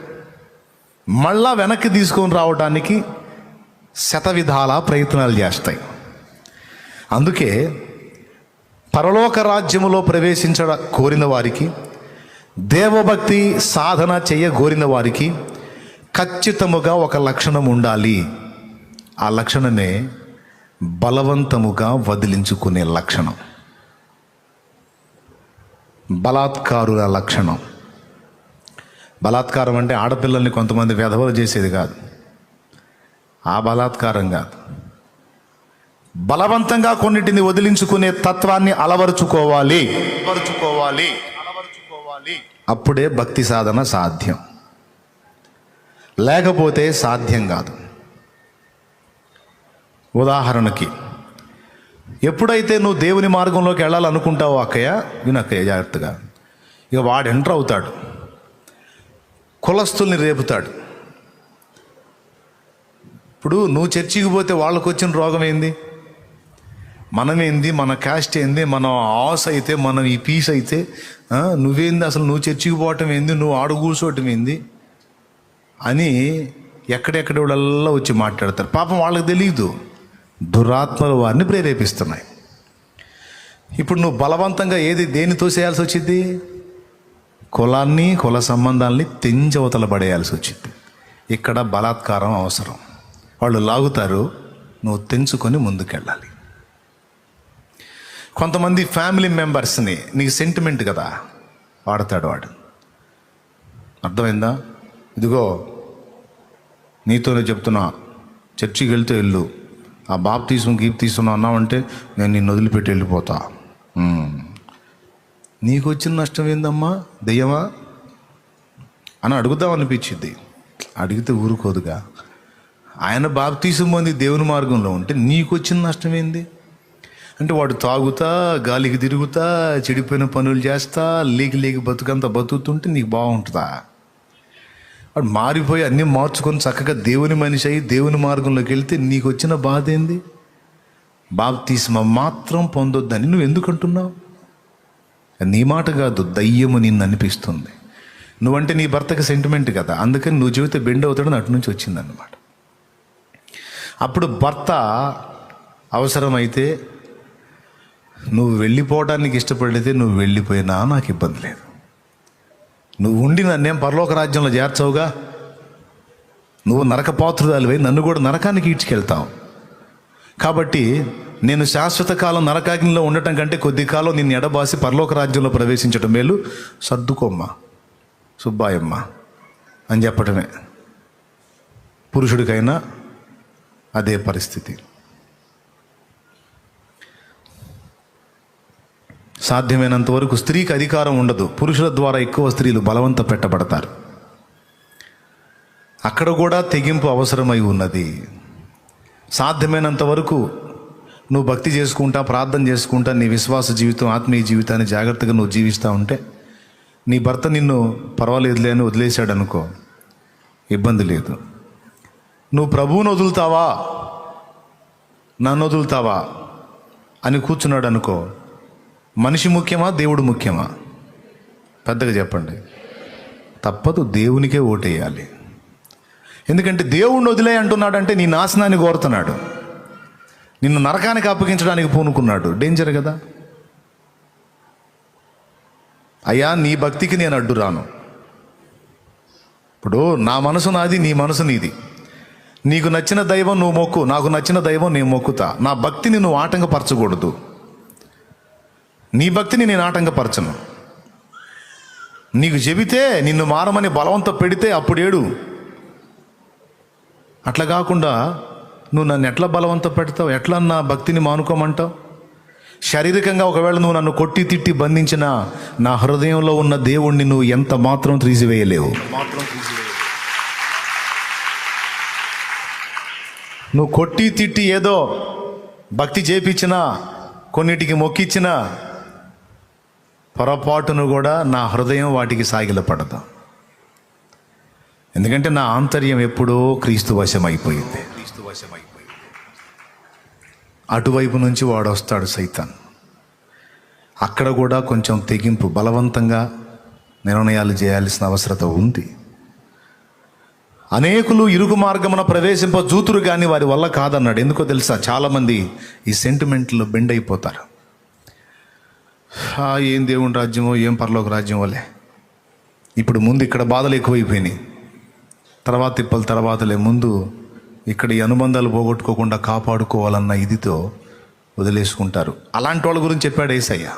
మళ్ళా వెనక్కి తీసుకొని రావడానికి శతవిధాల ప్రయత్నాలు చేస్తాయి. అందుకే పరలోక రాజ్యములో కోరిన వారికి, దేవభక్తి సాధన కోరిన వారికి ఖచ్చితముగా ఒక లక్షణం ఉండాలి. ఆ లక్షణమే బలవంతముగా వదిలించుకునే లక్షణం, బలాత్కారుల లక్షణం. బలాత్కారం అంటే ఆడపిల్లల్ని కొంతమంది వెధవలు చేసేది కాదు, ఆ బలాత్కారం కాదు. బలవంతంగా కొన్నిటిని వదిలించుకునే తత్వాన్ని అలవరుచుకోవాలి. అప్పుడే భక్తి సాధన సాధ్యం, లేకపోతే సాధ్యం కాదు. ఉదాహరణకి, ఎప్పుడైతే నువ్వు దేవుని మార్గంలోకి వెళ్ళాలనుకుంటావో అక్కయ్య, వినక్కయ్య జాగ్రత్తగా, ఇక వాడు ఎంటర్ అవుతాడు, కులస్తుల్ని రేపుతాడు. ఇప్పుడు నువ్వు చర్చికి పోతే వాళ్ళకు వచ్చిన రోగం ఏంది? మనమేంది, మన క్యాస్ట్ ఏంది, మన ఆస్ అయితే, మనం ఈ పీస్ అయితే, నువ్వేంది అసలు, నువ్వు చర్చికి పోవటం ఏంది, నువ్వు ఆడు కూర్చోవటం ఏంది అని ఎక్కడెక్కడ వాళ్ళల్లా వచ్చి మాట్లాడతారు. పాపం వాళ్ళకి తెలియదు, దురాత్మలు వారిని ప్రేరేపిస్తున్నాయి. ఇప్పుడు నువ్వు బలవంతంగా దేనితో చేయాల్సి వచ్చింది? కులాన్ని, కుల సంబంధాలని తెంచవతల పడేయాల్సి వచ్చింది. ఇక్కడ బలాత్కారం అవసరం. వాళ్ళు లాగుతారు, నువ్వు తెంచుకొని ముందుకెళ్ళాలి. కొంతమంది ఫ్యామిలీ మెంబర్స్ని, నీకు సెంటిమెంట్ కదా, వాడతాడు వాడు. అర్థమైందా? ఇదిగో నీతోనే చెప్తున్నా, చర్చికి వెళ్తే వెళ్ళు, ఆ బాప్తీసం గీప్తీసం అన్నావంటే నేను నిన్ను వదిలిపెట్టి వెళ్ళిపోతా. నీకు వచ్చిన నష్టం ఏందమ్మా, దెయ్యమా అని అడుగుదాం అనిపించింది. అడిగితే ఊరుకోదుగా. ఆయన బాప్తీసం పొంది దేవుని మార్గంలో ఉంటే నీకు వచ్చిన నష్టం ఏంది అంటే, వాడు తాగుతా, గాలికి తిరుగుతా, చెడిపోయిన పనులు చేస్తా, లేకి బతుకంతా బతుకుతుంటే నీకు బాగుంటుందా? వాడు మారిపోయి అన్నీ మార్చుకొని చక్కగా దేవుని మనిషి అయ్యి దేవుని మార్గంలోకి వెళ్తే నీకు వచ్చిన బాధ ఏంది? బాప్తీస్మ మాత్రం పొందొద్దని నువ్వు ఎందుకు అంటున్నావు? నీ మాట కాదు, దయ్యము నిన్ను అనిపిస్తుంది. నువ్వంటే నీ భర్తకి సెంటిమెంట్ కదా, అందుకని నువ్వు చెబితే బెండ్ అవుతాడని అటు నుంచి వచ్చిందన్నమాట. అప్పుడు భర్త అవసరమైతే నువ్వు వెళ్ళిపోవడానికి ఇష్టపడితే నువ్వు వెళ్ళిపోయినా నాకు ఇబ్బంది లేదు. నువ్వు ఉండి నన్నేం పరలోక రాజ్యంలో చేర్చవుగా. నువ్వు నరకపాత్రురాలివై నన్ను కూడా నరకానికి ఈడ్చుకెళ్తావు. కాబట్టి నేను శాశ్వత కాలం నరకాగ్నిలో ఉండటం కంటే కొద్ది కాలం నిన్ను ఎడబాసి పరలోక రాజ్యంలో ప్రవేశించడం మేలు, సర్దుకోమ్మా సుబ్బాయమ్మ అని చెప్పటమే. పురుషుడికైనా అదే పరిస్థితి. సాధ్యమైనంత వరకు స్త్రీకి అధికారం ఉండదు. పురుషుల ద్వారా ఎక్కువ స్త్రీలు బలవంత పెట్టబడతారు. అక్కడ కూడా తెగింపు అవసరమై ఉన్నది. సాధ్యమైనంత వరకు నువ్వు భక్తి చేసుకుంటా, ప్రార్థన చేసుకుంటా, నీ విశ్వాస జీవితం, ఆత్మీయ జీవితాన్ని జాగ్రత్తగా నువ్వు జీవిస్తూ ఉంటే, నీ భర్త నిన్ను పర్వాలేదులే అని వదిలేశాడు అనుకో, ఇబ్బంది లేదు. నువ్వు ప్రభువును వదులుతావా, నన్ను వదులుతావా అని కూర్చున్నాడు అనుకో, మనిషి ముఖ్యమా, దేవుడు ముఖ్యమా? పెద్దగా చెప్పండి. తప్పదు, దేవునికే ఓటేయాలి. ఎందుకంటే దేవుణ్ణి వదిలే అంటున్నాడంటే నీ నాశనాన్ని కోరుతున్నాడు, నిన్ను నరకానికి అప్పగించడానికి పూనుకున్నాడు. డేంజర్ కదా. అయ్యా, నీ భక్తికి నేను అడ్డు రాను. ఇప్పుడు నా మనసు నాది, నీ మనసు నీది. నీకు నచ్చిన దైవం నువ్వు మొక్కు, నాకు నచ్చిన దైవం నేను మొక్కుతా. నా భక్తిని నువ్వు ఆటంకపరచకూడదు. నీ భక్తిని నేను ఆటంకపరచను. నీకు చెబితే నిన్ను మారమని బలవంత పెడితే అప్పుడేడు. అట్లా కాకుండా నువ్వు నన్ను ఎట్లా బలవంత పెడతావు, ఎట్లా నా భక్తిని మానుకోమంటావు? శారీరకంగా ఒకవేళ నువ్వు నన్ను కొట్టి తిట్టి బంధించినా నా హృదయంలో ఉన్న దేవుణ్ణి నువ్వు ఎంత మాత్రం తీసివేయలేవు. నువ్వు కొట్టి తిట్టి ఏదో భక్తి చేపించినా, కొన్నిటికి మొక్కిచ్చినా, పొరపాటును కూడా నా హృదయం వాటికి సాగిలపడదు. ఎందుకంటే నా ఆంతర్యం ఎప్పుడో క్రీస్తు వశమైపోయింది. అటువైపు నుంచి వాడు వస్తాడు సైతాన్. అక్కడ కూడా కొంచెం తెగింపు, బలవంతంగా నిర్ణయాలు చేయాల్సిన అవసరత ఉంది. అనేకులు ఇరుగు మార్గమున ప్రవేశింప జూతురు కానీ వారి వల్ల కాదన్నాడు. ఎందుకో తెలుసా? చాలామంది ఈ సెంటిమెంట్లో బెండ్ అయిపోతారు. ఏం దేవుని రాజ్యమో, ఏం పరలోక రాజ్యం వల్లే. ఇప్పుడు ముందు ఇక్కడ బాధలు ఎక్కువైపోయినాయి, తర్వాత తిప్పలు తర్వాతలే. ముందు ఇక్కడ ఈ అనుబంధాలు పోగొట్టుకోకుండా కాపాడుకోవాలన్న ఇదితో వదిలేసుకుంటారు. అలాంటి వాళ్ళ గురించి చెప్పాడు యేసయ్య.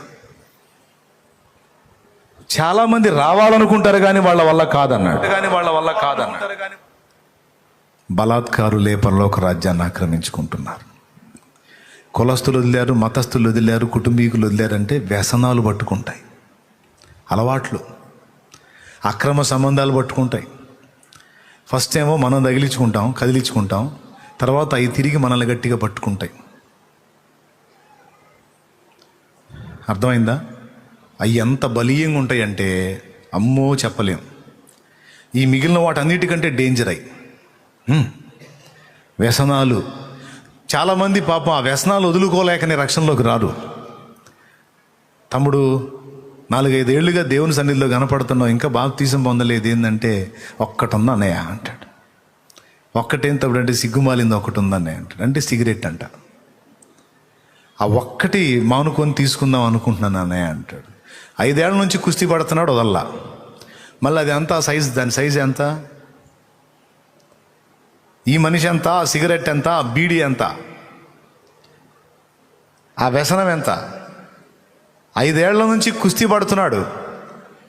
చాలామంది రావాలనుకుంటారు కానీ వాళ్ళ వల్ల కాదన్నాడు. బలాత్కారులే పరలోక రాజ్యాన్ని ఆక్రమించుకుంటున్నారు. కులస్తులు వదిలేరు, మతస్థులు వదిలేరు, కుటుంబీకులు వదిలేరంటే వ్యసనాలు పట్టుకుంటాయి, అలవాట్లు, అక్రమ సంబంధాలు పట్టుకుంటాయి. ఫస్ట్ ఏమో మనం తగిలించుకుంటాం, కదిలించుకుంటాం, తర్వాత అవి తిరిగి మనల్ని గట్టిగా పట్టుకుంటాయి. అర్థమైందా? అవి ఎంత బలీయంగా ఉంటాయంటే అమ్మో చెప్పలేం. ఈ మిగిలిన వాటన్నిటికంటే డేంజర్ అయి వ్యసనాలు. చాలామంది పాపం ఆ వ్యసనాలు వదులుకోలేకనే రక్షణలోకి రారు. తమ్ముడు 4-5 ఏళ్ళుగా దేవుని సన్నిధిలో కనపడుతున్నావు, ఇంకా బాప్తీసం పొందలేదు, ఏంటంటే ఒక్కటుంది అన్నయ్య అంటాడు. ఒక్కటేం తప్పుడు అంటే సిగ్గుమాలింది ఒకటి ఉందన్నయ్య అంటాడు. అంటే సిగరెట్ అంట. ఆ ఒక్కటి మానుకొని తీసుకుందాం అనుకుంటున్నాను అన్నయ్య అంటాడు. 5 ఏళ్ల నుంచి కుస్తీ పడుతున్నాడు, వదల్లా. మళ్ళీ అది ఎంత సైజు, దాని సైజు ఎంత, ఈ మనిషి ఎంత, ఆ సిగరెట్ ఎంత, ఆ బీడీ ఎంత, ఆ వ్యసనం ఎంత. 5 ఏళ్ల నుంచి కుస్తీ పడుతున్నాడు,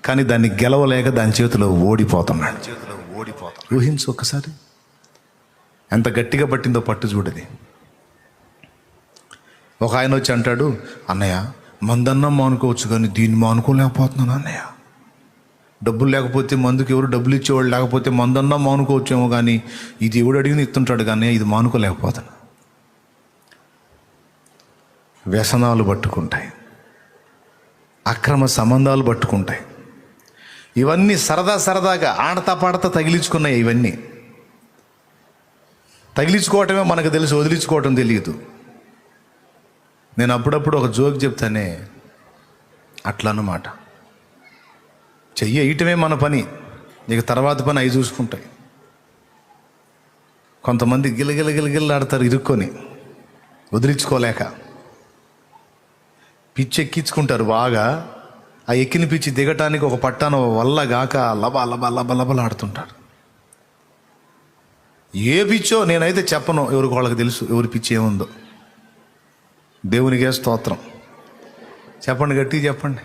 కానీ దాన్ని గెలవలేక దాని చేతిలో ఓడిపోతున్నాడు. ఊహించు ఒక్కసారి ఎంత గట్టిగా పట్టిందో పట్టు చూడది. ఒక ఆయన వచ్చి అంటాడు, అన్నయ్య మందన్నం మానుకోవచ్చు కానీ దీన్ని మానుకోలేకపోతున్నాను అన్నయ్య. డబ్బులు లేకపోతే మందుకి ఎవరు డబ్బులు ఇచ్చేవాళ్ళు లేకపోతే మందన్నం మానుకోవచ్చేమో, కానీ ఇది ఎవడు అడిగిన ఇస్తుంటాడు కానీ ఇది మానుకోలేకపోతాను. వ్యసనాలు పట్టుకుంటాయి, అక్రమ సంబంధాలు పట్టుకుంటాయి. ఇవన్నీ సరదాగా ఆడతా పాడతా తగిలించుకున్నాయి. ఇవన్నీ తగిలించుకోవటమే మనకు తెలుసు, వదిలించుకోవటం తెలియదు. నేను అప్పుడప్పుడు ఒక జోక్ చెప్తానే, అట్లా అన్నమాట. చెయ్యటమే మన పని, ఇక తర్వాత పని అవి చూసుకుంటాయి. కొంతమంది గిలగిలగిలగిల్లాడతారు ఇరుక్కొని, వదిలించుకోలేక పిచ్చి ఎక్కించుకుంటారు బాగా. ఆ ఎక్కిన పిచ్చి దిగటానికి ఒక పట్టాన వల్ల గాక లబలాడుతుంటారు. ఏ పిచ్చో నేనైతే చెప్పను, ఎవరికి వాళ్ళకి తెలుసు ఎవరి పిచ్చి ఏముందో. దేవునికే స్తోత్రం. చెప్పండి, గట్టిగా చెప్పండి.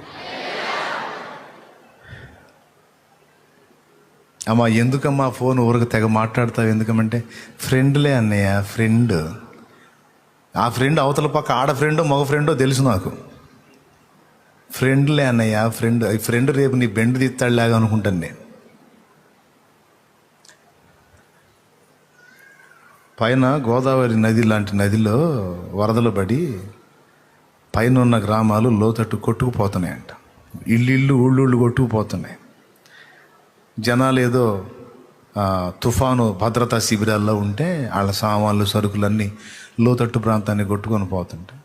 అమ్మా ఎందుకమ్మా ఫోన్ ఊరికి తెగ మాట్లాడతావు ఎందుకమంటే, ఫ్రెండ్లే అన్నయ్య, ఫ్రెండ్. ఆ ఫ్రెండ్ అవతల పక్క ఆడ ఫ్రెండో మగ ఫ్రెండో తెలుసు నాకు. ఫ్రెండ్లే అన్నయ్య, ఫ్రెండ్. ఈ ఫ్రెండ్ రేపు నీ బెండ్ తీస్తాడులాగా అనుకుంటాను నేను. పైన గోదావరి నది లాంటి నదిలో వరదలు పడి పైన ఉన్న గ్రామాలు లోతట్టు కొట్టుకుపోతున్నాయంట. ఇల్లు ఊళ్ళు కొట్టుకుపోతున్నాయి. జనాలు ఏదో తుఫాను భద్రతా శిబిరాల్లో ఉంటే వాళ్ళ సామాన్లు సరుకులన్నీ లోతట్టు ప్రాంతాన్ని కొట్టుకొని పోతుంటాయి.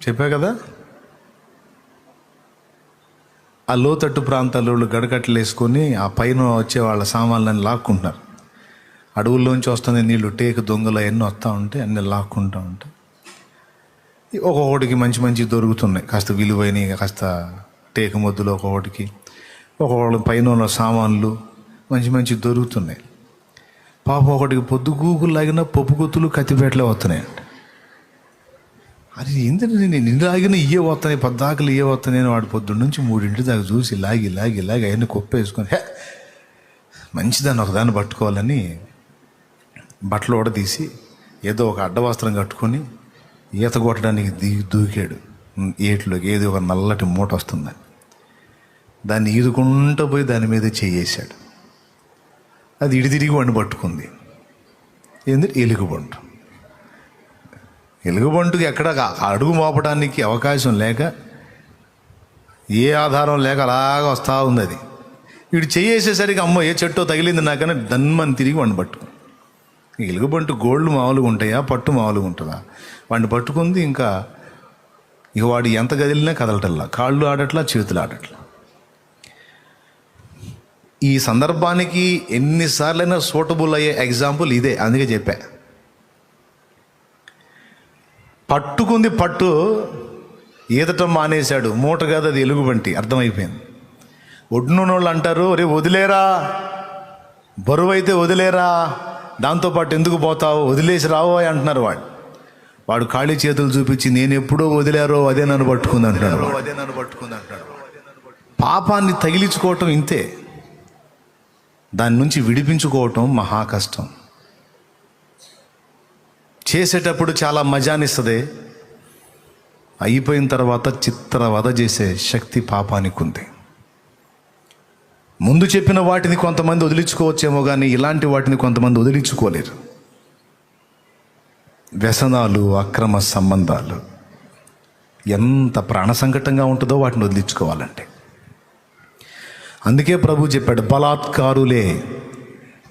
చెప్పా కదా, ఆ లోతట్టు ప్రాంతాల్లో గడకట్లు వేసుకొని ఆ పైన వచ్చే వాళ్ళ సామాన్లన్నీ లాక్కుంటున్నారు. అడవుల్లోంచి వస్తుంది నీళ్ళు, టేకు దొంగలు అవన్నీ వస్తూ ఉంటే అన్నీ లాక్కుంటూ ఉంటాయి. ఒక్కొక్కటికి మంచి దొరుకుతున్నాయి, కాస్త విలువైనవి, కాస్త టేకు మొద్దులు ఒక్కొక్కటికి. ఒక్కొక్కటి పైన ఉన్న సామాన్లు మంచి దొరుకుతున్నాయి. పాప ఒకటికి పొద్దుగూకులు లాగిన పప్పు గుత్తులు కత్తిపేటలే వస్తున్నాయంట. అది ఏంటంటే నేను నిన్ను లాగిన ఇయ్యే వస్తున్నాయి, పద్దాకలు ఇయ్యే వస్తున్నాయి. వాడు పొద్దున్న నుంచి 3 దాకా చూసి లాగి అవన్నీ కుప్పేసుకొని మంచిదాన్ని ఒకదాన్ని పట్టుకోవాలని బట్టలు కూడా తీసి ఏదో ఒక అడ్డవస్త్రం కట్టుకొని ఈత కొట్టడానికి దూకాడు ఏట్లోకి. ఏది ఒక నల్లటి మూట వస్తుందని దాన్ని ఈదుకుంటూ పోయి దాని మీద చేయేశాడు. అది ఇడితిరిగి వాడిని పట్టుకుంది. ఏంటంటే ఎలుగుబంటుకి ఎక్కడ అడుగు మోపడానికి అవకాశం లేక, ఏ ఆధారం లేక అలాగా వస్తూ ఉంది. అది వీడు చేయేసేసరికి అమ్మో ఏ చెట్టో తగిలింది నాకని దన్మని తిరిగి వాడిని పట్టుకుంది. ఎలుగుబంటి గోళ్ళు మామూలుగా ఉంటాయా, పట్టు మామూలుగా ఉంటుందా? వాడిని పట్టుకుంది ఇంకా ఇక వాడు ఎంత కదిలినా కదలటల్లా, కాళ్ళు ఆడట్లా, చేతులు ఆడట్లా. ఈ సందర్భానికి ఎన్నిసార్లైనా సూటబుల్ అయ్యే ఎగ్జాంపుల్ ఇదే, అందుకే చెప్పా. పట్టుకుంది పట్టు, ఈదటం మానేశాడు. మూట కాదు అది ఎలుగుబంటి, అర్థమైపోయింది. ఒడ్డునోళ్ళు అంటారు, రే వదిలేరా, బరువు అయితే వదిలేరా, దాంతోపాటు ఎందుకు పోతావు, వదిలేసి రావో అంటున్నారు. వాడు ఖాళీ చేతులు చూపించి నేను ఎప్పుడో వదిలేరో అదే నన్ను పట్టుకుంది అంటున్నాడు. పాపాన్ని తగిలించుకోవటం ఇంతే, దాని నుంచి విడిపించుకోవటం మహా కష్టం. చేసేటప్పుడు చాలా మజానిస్తుంది, అయిపోయిన తర్వాత చిత్రవద చేసే శక్తి పాపానికి ఉంది. ముందు చెప్పిన వాటిని కొంతమంది వదిలించుకోవచ్చేమో కానీ ఇలాంటి వాటిని కొంతమంది వదిలించుకోలేరు. వ్యసనాలు, అక్రమ సంబంధాలు ఎంత ప్రాణసంకటంగా ఉంటుందో వాటిని వదిలించుకోవాలంటే. అందుకే ప్రభు చెప్పాడు, బలాత్కారులే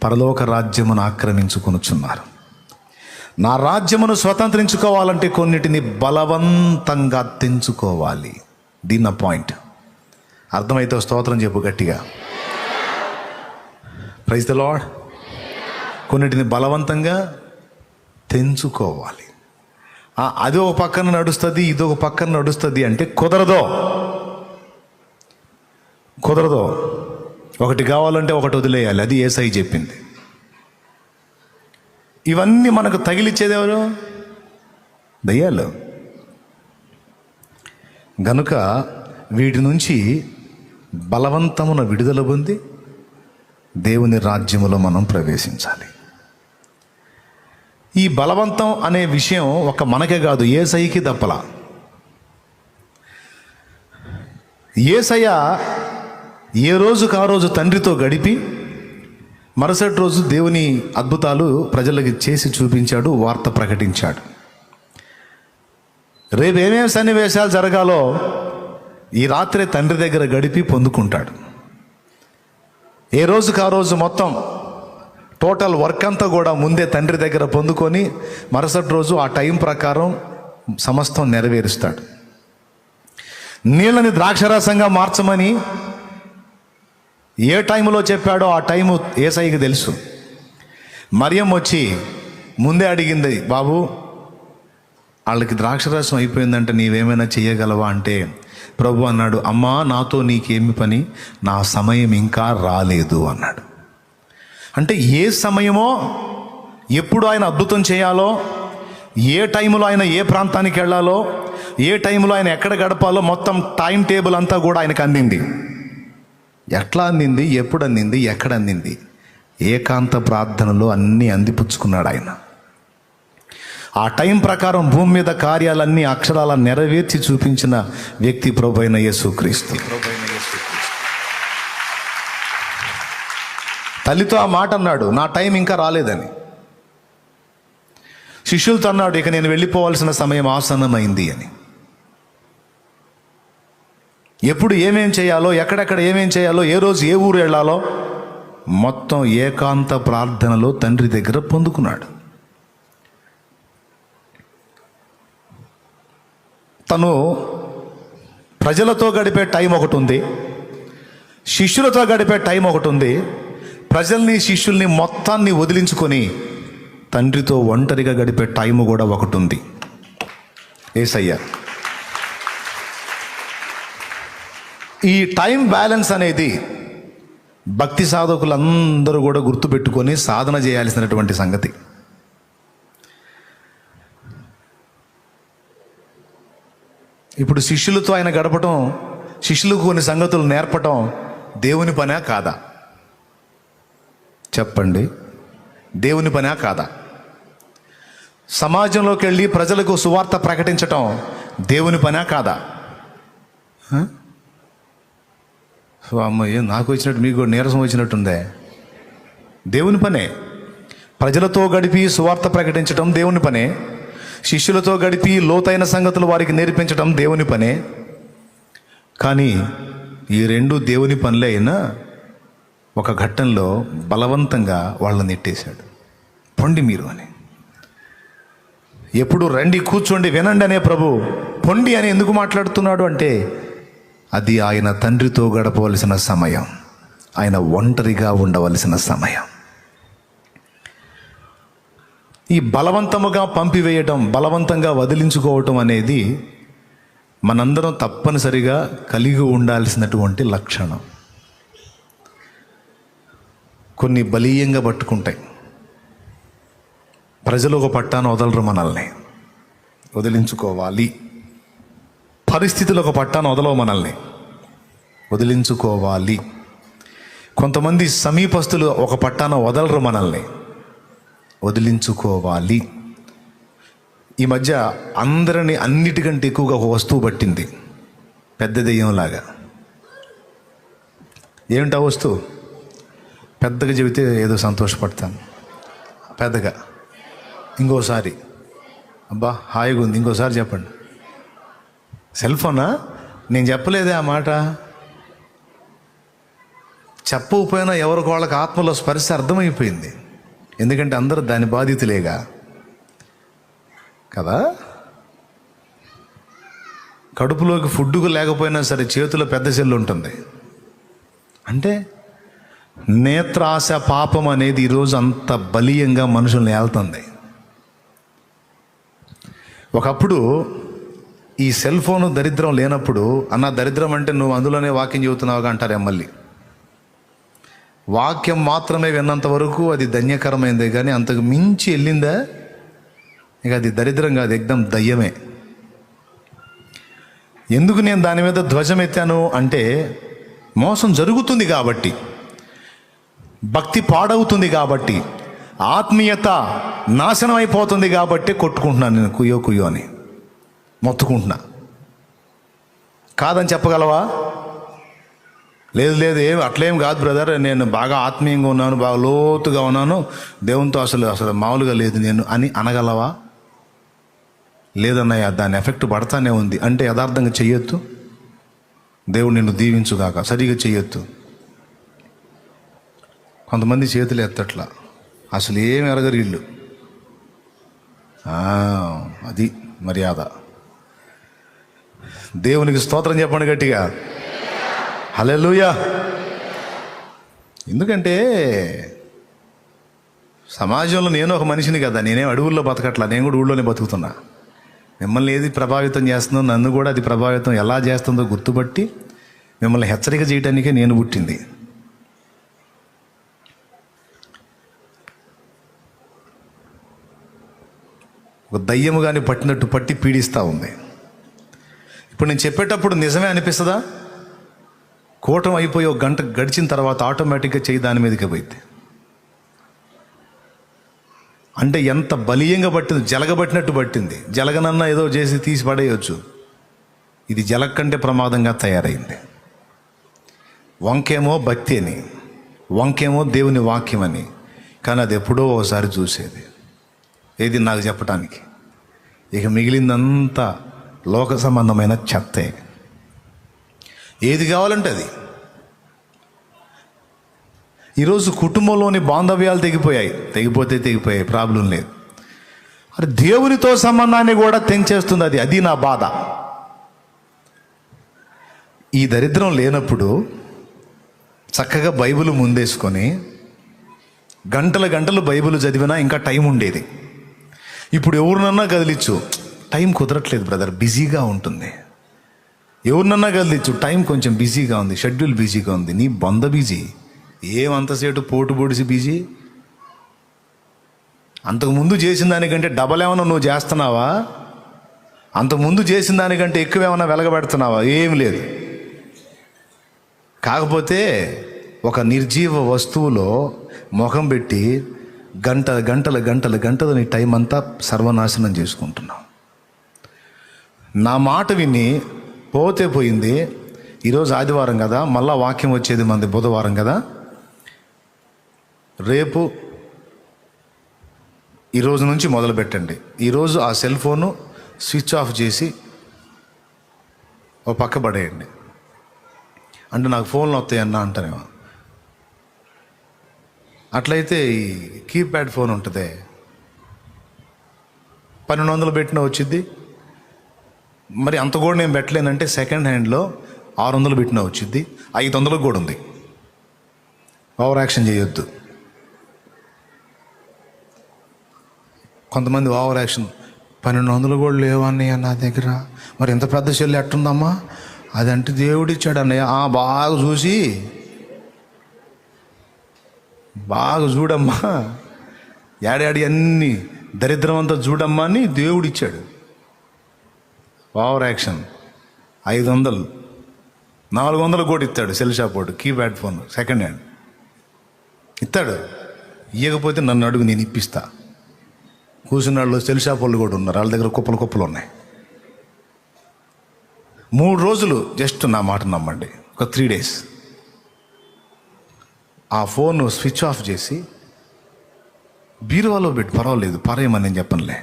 పరలోక రాజ్యమును ఆక్రమించుకొనుచున్నారు. నా రాజ్యమును స్వతంత్రించుకోవాలంటే కొన్నిటిని బలవంతంగా తెంచుకోవాలి. దీన్న పాయింట్ అర్థమైతే స్తోత్రం చెప్పు గట్టిగా. Praise the Lord. కొన్నిటిని బలవంతంగా తెంచుకోవాలి. అది ఒక పక్కన నడుస్తుంది, ఇది ఒక పక్కన నడుస్తుంది అంటే కుదరదో. ఒకటి కావాలంటే ఒకటి వదిలేయాలి, అది యేసయ్య చెప్పింది. ఇవన్నీ మనకు తగిలిచ్చేది ఎవరు? దయ్యాలు. గనుక వీటి నుంచి బలవంతమున విడుదల పొంది దేవుని రాజ్యములో మనం ప్రవేశించాలి. ఈ బలవంతం అనే విషయం ఒక మనకే కాదు, యేసయ్యకి తప్పలా. యేసయ్య ఏ రోజుకు ఆ రోజు తండ్రితో గడిపి మరుసటి రోజు దేవుని అద్భుతాలు ప్రజలకి చేసి చూపించాడు, వార్త ప్రకటించాడు. రేపు ఏమేమి సన్నివేశాలు జరగాలో ఈ రాత్రే తండ్రి దగ్గర గడిపి పొందుకుంటాడు. ఏ రోజుకు ఆ రోజు మొత్తం టోటల్ వర్క్ అంతా కూడా ముందే తండ్రి దగ్గర పొందుకొని మరుసటి రోజు ఆ టైం ప్రకారం సమస్తం నెరవేరుస్తాడు. నీళ్ళని ద్రాక్షరసంగా మార్చమని ఏ టైంలో చెప్పాడో ఆ టైము యేసయ్యకి తెలుసు. మరియం వచ్చి ముందే అడిగింది, బాబు వాళ్ళకి ద్రాక్షరసం అయిపోయిందంటే నీవేమైనా చేయగలవా అంటే ప్రభు అన్నాడు, అమ్మా నాతో నీకేమి పని, నా సమయం ఇంకా రాలేదు అన్నాడు. అంటే ఏ సమయమో, ఎప్పుడు ఆయన అద్భుతం చేయాలో, ఏ టైంలో ఆయన ఏ ప్రాంతానికి వెళ్ళాలో, ఏ టైంలో ఆయన ఎక్కడ గడపాలో మొత్తం టైం టేబుల్ అంతా కూడా ఆయనకు అందింది. ఎట్లా అందింది, ఎప్పుడు అందింది, ఎక్కడ అందింది? ఏకాంత ప్రార్థనలో అన్నీ అందిపుచ్చుకున్నాడు ఆయన. ఆ టైం ప్రకారం భూమి మీద కార్యాలన్నీ అక్షరాల నెరవేర్చి చూపించిన వ్యక్తి ప్రభువైన యేసుక్రీస్తు. తల్లితో ఆ మాట అన్నాడు, నా టైం ఇంకా రాలేదని. శిష్యులతో అన్నాడు, ఇక నేను వెళ్ళిపోవాల్సిన సమయం ఆసన్నమైంది అని. ఎప్పుడు ఏమేం చేయాలో, ఎక్కడెక్కడ ఏమేం చేయాలో, ఏ రోజు ఏ ఊరు వెళ్ళాలో మొత్తం ఏకాంత ప్రార్థనలో తండ్రి దగ్గర పొందుకున్నాడు. తను ప్రజలతో గడిపే టైం ఒకటి ఉంది, శిష్యులతో గడిపే టైం ఒకటి ఉంది. ప్రజల్ని, శిష్యుల్ని మొత్తాన్ని వదిలించుకొని తండ్రితో ఒంటరిగా గడిపే టైం కూడా ఒకటి ఉంది. యేసయ్య ఈ టైం బ్యాలెన్స్ అనేది భక్తి సాధకులందరూ కూడా గుర్తుపెట్టుకొని సాధన చేయాల్సినటువంటి సంగతి. ఇప్పుడు శిష్యులతో ఆయన గడపటం, శిష్యులకు కొన్ని సంగతులు నేర్పటం దేవుని పనా కాదా? చెప్పండి, దేవుని పనా కాదా? సమాజంలోకి వెళ్ళి ప్రజలకు సువార్త ప్రకటించటం దేవుని పనా కాదా? అమ్మాయి నాకు వచ్చినట్టు మీకు నీరసం వచ్చినట్టుందే. దేవుని పనే. ప్రజలతో గడిపి సువార్త ప్రకటించటం దేవుని పనే. శిష్యులతో గడిపి లోతైన సంగతులు వారికి నేర్పించడం దేవుని పనే. కానీ ఈ రెండు దేవుని పనులే అయినా ఒక ఘట్టంలో బలవంతంగా వాళ్ళని నెట్టేశాడు. పొండి మీరు అని. ఎప్పుడు రండి కూర్చోండి వినండి అనే ప్రభు పొండి అని ఎందుకు మాట్లాడుతున్నాడు అంటే అది ఆయన తండ్రితో గడపవలసిన సమయం, ఆయన ఒంటరిగా ఉండవలసిన సమయం. ఈ బలవంతముగా పంపివేయటం, బలవంతంగా వదిలించుకోవటం అనేది మనందరం తప్పనిసరిగా కలిగి ఉండాల్సినటువంటి లక్షణం. కొన్ని బలీయంగా పట్టుకుంటాయి. ప్రజలు ఒక పట్టాన వదలరు మనల్ని, వదిలించుకోవాలి. పరిస్థితులు ఒక పట్టాన వదలవు మనల్ని, వదిలించుకోవాలి. కొంతమంది సమీపస్తులు ఒక పట్టాన వదలరు మనల్ని, వదిలించుకోవాలి. ఈ మధ్య అందరిని అన్నిటికంటే ఎక్కువగా ఒక వస్తువు పట్టింది, పెద్ద దెయ్యంలాగా. ఏమిటా వస్తువు? పెద్దగా చెబితే ఏదో సంతోషపడతాను, పెద్దగా. ఇంకోసారి అబ్బా హాయిగా ఉంది, ఇంకోసారి చెప్పండి. సెల్ ఫోనా? నేను చెప్పలేదే ఆ మాట. చెప్పకపోయినా ఎవరికి వాళ్ళకి ఆత్మలో స్పర్శ అర్థమైపోయింది. ఎందుకంటే అందరూ దాని బాధితులేగా కదా. కడుపులోకి ఫుడ్డుకు లేకపోయినా సరే చేతిలో పెద్ద సెల్లు ఉంటుంది. అంటే నేత్రాశ పాపం అనేది ఈరోజు అంత బలీయంగా మనుషుల్ని ఏళ్తుంది. ఒకప్పుడు ఈ సెల్ ఫోన్ దరిద్రం లేనప్పుడు, అన్న దరిద్రం అంటే నువ్వు అందులోనే వాక్యం చెబుతున్నావుగా అంటారు ఎమ్మెల్యే. వాక్యం మాత్రమే విన్నంత వరకు అది ధన్యకరమైందే, కానీ అంతకు మించి వెళ్ళిందా ఇక అది దరిద్రం కాదు, ఎగ్దం దయ్యమే. ఎందుకు నేను దాని మీద ధ్వజం ఎత్తాను అంటే మోసం జరుగుతుంది కాబట్టి, భక్తి పాడవుతుంది కాబట్టి, ఆత్మీయత నాశనం అయిపోతుంది కాబట్టి కొట్టుకుంటున్నాను నేను, కుయ్యో కుయ్యో అని మొత్తుకుంటున్నా. కాదని చెప్పగలవా? లేదు లేదు, అట్లేం కాదు బ్రదర్, నేను బాగా ఆత్మీయంగా ఉన్నాను, బాగా లోతుగా ఉన్నాను, దేవునితో అసలు మామూలుగా లేదు నేను అని అనగలవా? లేదన్నయ్య, దాని ఎఫెక్ట్ పడతానే ఉంది అంటే యథార్థంగా చెయ్యొద్దు. దేవుడు నిన్ను దీవించుగాక, సరిగా చెయ్యొద్దు. కొంతమంది చేతులు ఎత్తట్లా, అసలు ఏం ఎరగరు వీళ్ళు. అది మర్యాద. దేవునికి స్తోత్రం చెప్పండి గట్టిగా, హల్లెలూయా. ఎందుకంటే సమాజంలో నేను ఒక మనిషిని కదా, నేనేం అడవుల్లో బతకట్లా, నేను కూడా ఊళ్ళోనే బతుకుతున్నా. మిమ్మల్ని ఏది ప్రభావితం చేస్తుందో నన్ను కూడా అది ప్రభావితం ఎలా చేస్తుందో గుర్తుపట్టి మిమ్మల్ని హెచ్చరిక చేయడానికే నేను పుట్టింది. ఒక దయ్యము కానీ పట్టినట్టు పట్టి పీడిస్తూ ఉంది. ఇప్పుడు నేను చెప్పేటప్పుడు నిజమే అనిపిస్తుందా? కూటం అయిపోయి ఒక గంట గడిచిన తర్వాత ఆటోమేటిక్గా చెయ్యి దాని మీదకి పోయింది. అంటే ఎంత బలీయంగా పట్టింది, జలగబట్టినట్టు పట్టింది. జలగనన్నా ఏదో చేసి తీసి పడేయచ్చు, ఇది జలగ కంటే ప్రమాదంగా తయారైంది. వంకేమో భక్తి అని, వంకేమో దేవుని వాక్యం అని, కానీ అది ఎప్పుడో ఒకసారి చూసేది. ఏది నాకు చెప్పటానికి, ఇక మిగిలిందంతా లోక సంబంధమైన చెత్తే. ఏది కావాలంటే అది. ఈరోజు కుటుంబంలోని బాంధవ్యాలు తెగిపోయాయి, ప్రాబ్లం లేదు. అది దేవునితో సంబంధాన్ని కూడా తెంచేస్తుంది. అది నా బాధ. ఈ దరిద్రం లేనప్పుడు చక్కగా బైబిల్ ముందేసుకొని గంటలు బైబిల్ చదివినా ఇంకా టైం ఉండేది. ఇప్పుడు ఎవరినన్నా కదిలిచ్చు, టైం కుదరట్లేదు బ్రదర్, బిజీగా ఉంటుంది. ఎవరినన్నా కదిలిచ్చు, టైం కొంచెం బిజీగా ఉంది, షెడ్యూల్ బిజీగా ఉంది. నీ బొంద బిజీ, ఏమంతసేటు పోటు పొడిసి బిజీ. అంతకుముందు చేసిన దానికంటే డబల్ ఏమన్నా నువ్వు చేస్తున్నావా? అంతకుముందు చేసిన దానికంటే ఎక్కువ ఏమన్నా వెలగబెడుతున్నావా? ఏం లేదు. కాకపోతే ఒక నిర్జీవ వస్తువులో ముఖం పెట్టి గంటలు నీ టైం అంతా సర్వనాశనం చేసుకుంటున్నావు. నా మాట విని పోతే పోయింది. ఈరోజు ఆదివారం కదా, మళ్ళా వాక్యం వచ్చేది మనది బుధవారం కదా. రేపు ఈరోజు నుంచి మొదలు పెట్టండి. ఈరోజు ఆ సెల్ ఫోను స్విచ్ ఆఫ్ చేసి ఓ పక్క పడేయండి. అంటే నాకు ఫోన్లు వస్తాయన్నా అంటానేమో. అట్లయితే ఈ కీప్యాడ్ ఫోన్ ఉంటుంది, 1200 పెట్టినా వచ్చింది. మరి అంత కూడా నేను పెట్టలేనంటే సెకండ్ హ్యాండ్లో 600 పెట్టినా వచ్చింది, 500 కూడా ఉంది. ఓవర్ యాక్షన్ చేయొద్దు. కొంతమంది ఓవర్ యాక్షన్, 1200 కూడా లేవన్నయ్య నా దగ్గర, మరి ఇంత పెద్ద చెల్లి ఎట్టుందమ్మా, అదంటే దేవుడు ఇచ్చాడు అన్నయ్య. బాగా చూసి బాగా చూడమ్మా, ఏడాడి అన్ని దరిద్రం అంతా చూడమ్మా అని దేవుడు ఇచ్చాడు. Over action. 500 400 కూడా ఇస్తాడు సెల్ షాప్ వాడు, కీప్యాడ్ ఫోన్ సెకండ్ హ్యాండ్ ఇస్తాడు. ఇవ్వకపోతే నన్ను అడుగు, నేను ఇప్పిస్తా. కూర్చున్న వాళ్ళు సెల్ షాప్ వాళ్ళు కూడా ఉన్నారు, వాళ్ళ దగ్గర కుప్పలు ఉన్నాయి. 3 రోజులు జస్ట్ నా మాట నమ్మండి, ఒక 3 days ఆ ఫోన్ స్విచ్ ఆఫ్ చేసి బీరువాలో పెట్టి, పర్వాలేదు పారేయమని నేను చెప్పనులే.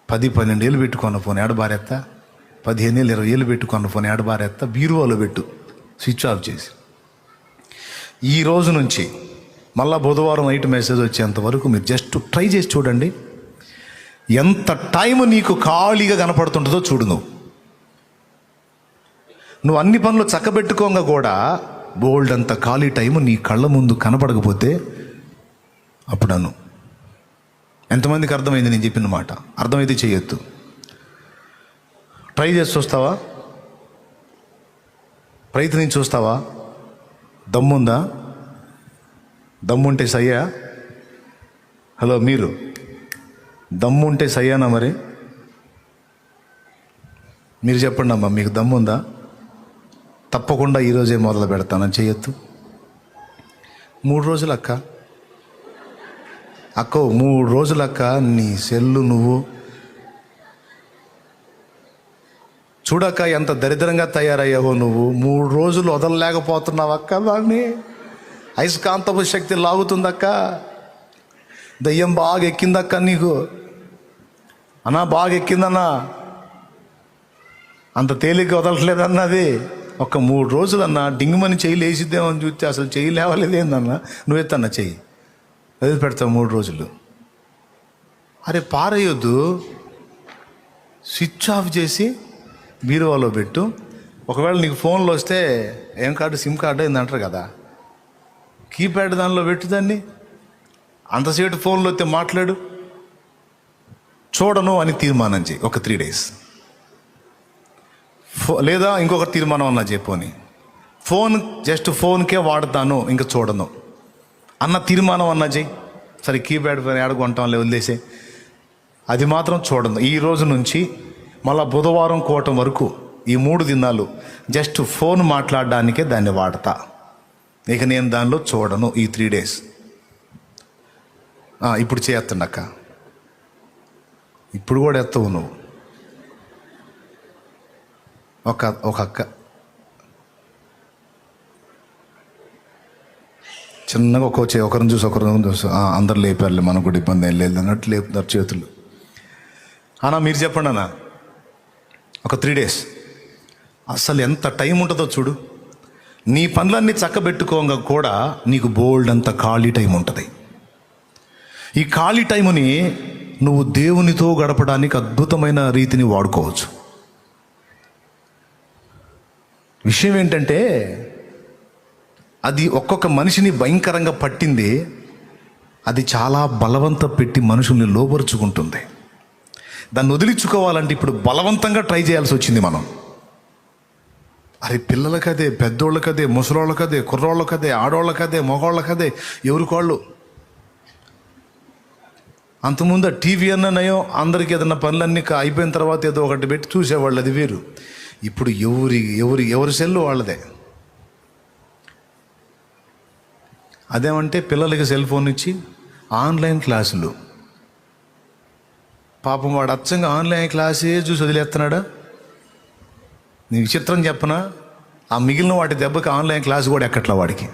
10-12 ఏళ్ళు పెట్టుకున్న ఫోన్ ఏడబారేత్తా, 15-20 ఏళ్ళు పెట్టుకున్న ఫోన్ ఏడబారేత్తా, బీరువాలో పెట్టు స్విచ్ ఆఫ్ చేసి. ఈ రోజు నుంచి మళ్ళా బుధవారం నైట్ మెసేజ్ వచ్చేంత వరకు మీరు జస్ట్ ట్రై చేసి చూడండి. ఎంత టైం నీకు ఖాళీగా కనపడుతుంటుందో చూడు. నువ్వు అన్ని పనులు చక్కబెట్టుకోగా కూడా బోల్డ్ అంత ఖాళీ టైము నీ కళ్ళ ముందు కనపడకపోతే అప్పుడు అను. ఎంతమందికి అర్థమైంది నేను చెప్పిన మాట? అర్థమైతే చేయొద్దు. ట్రై చేసి చూస్తావా? ప్రయత్నించి చూస్తావా? దమ్ముందా? దమ్ముంటే సయ్యా? హలో, మీరు దమ్ముంటే సయ్యానా? మరి మీరు చెప్పండి అమ్మా, మీకు దమ్ముందా? తప్పకుండా ఈరోజే మొదలు పెడతానని చేయొద్దు. 3 రోజులు అక్క 3 రోజులు అక్క, నీ సెల్లు నువ్వు చూడక్క ఎంత దరిద్రంగా తయారయ్యావో. నువ్వు 3 రోజులు వదలలేకపోతున్నావు అక్క. దాన్ని అయస్కాంతపు శక్తి లాగుతుందక్క. దయ్యం బాగా ఎక్కిందక్క నీకు. అన్నా బాగా ఎక్కిందన్నా, అంత తేలిక వదలట్లేదన్నది. ఒక 3 రోజులన్నా డింగుమని చెయ్యి లేచిద్దేమో అని చూస్తే అసలు చెయ్యి లేవలేదేందన్నా. నువ్వెత్తన్నా చెయ్యి వదిలి పెడతావు 3 రోజులు. అరే పారేయొద్దు, స్విచ్ ఆఫ్ చేసి బీరువాలో పెట్టు. ఒకవేళ నీకు ఫోన్లో వస్తే ఏం కార్డు, సిమ్ కార్డు ఏందంటారు కదా, కీప్యాడ్ దానిలో పెట్టు దాన్ని. అంతసేపు ఫోన్లో వస్తే మాట్లాడు. చూడను అని తీర్మానం చేయి ఒక 3 days. లేదా ఇంకొక తీర్మానం అన్నా చెప్పని, ఫోన్ జస్ట్ ఫోన్కే వాడతాను ఇంకా చూడను అన్న తీర్మానం అన్నా చెయ్యి. సరే కీప్యాడ్ ఫోన్ ఏడగొంటాం లే, వదిలేసే, అది మాత్రం చూడను. ఈ రోజు నుంచి మళ్ళా బుధవారం కోటం వరకు ఈ 3 దినాలు జస్ట్ ఫోన్ మాట్లాడడానికే దాన్ని వాడతా. ఇక నేను దానిలో చూడను ఈ 3 days. ఇప్పుడు చేస్తుండక్క, ఇప్పుడు కూడా ఎత్తవు నువ్వు. ఒక అక్క చిన్నగా ఒకరిని చూసి అందరు లేపారులే, మనకు కూడా ఇబ్బంది ఏం లేదు అన్నట్టు లేపుతారు చేతులు. అన్నా మీరు చెప్పండి అన్న, ఒక 3 days అసలు ఎంత టైం ఉంటుందో చూడు. నీ పనులన్నీ చక్కబెట్టుకోగా కూడా నీకు బోల్డ్ అంత ఖాళీ టైం ఉంటుంది. ఈ ఖాళీ టైముని నువ్వు దేవునితో గడపడానికి అద్భుతమైన రీతిని వాడుకోవచ్చు. విషయం ఏంటంటే అది ఒక్కొక్క మనిషిని భయంకరంగా పట్టింది. అది చాలా బలవంత పెట్టి మనుషుల్ని లోపరుచుకుంటుంది. దాన్ని వదిలించుకోవాలంటే ఇప్పుడు బలవంతంగా ట్రై చేయాల్సి వచ్చింది మనం. అది పిల్లలకదే, పెద్దోళ్ళకదే, ముసలోళ్ళకదే, కుర్రోళ్ళకదే, ఆడోళ్ళకదే, మగవాళ్ళకదే, ఎవరికోళ్ళు. అంతకుముందు టీవీ అన్ననయో అందరికి ఏదైనా పనులన్నీ అయిపోయిన తర్వాత ఏదో ఒకటి పెట్టి చూసేవాళ్ళు, అది వేరు. ఇప్పుడు ఎవరి సెల్లు వాళ్ళదే. అదేమంటే పిల్లలకి సెల్ ఫోన్ ఇచ్చి ఆన్లైన్ క్లాసులు. పాపం వాడు అచ్చంగా ఆన్లైన్ క్లాసే చూసి వదిలేస్తున్నాడా? నీ విచిత్రం చెప్పనా, ఆ మిగిలిన వాటి దెబ్బకి ఆన్లైన్ క్లాస్ కూడా ఎక్కట్లా వాడికి.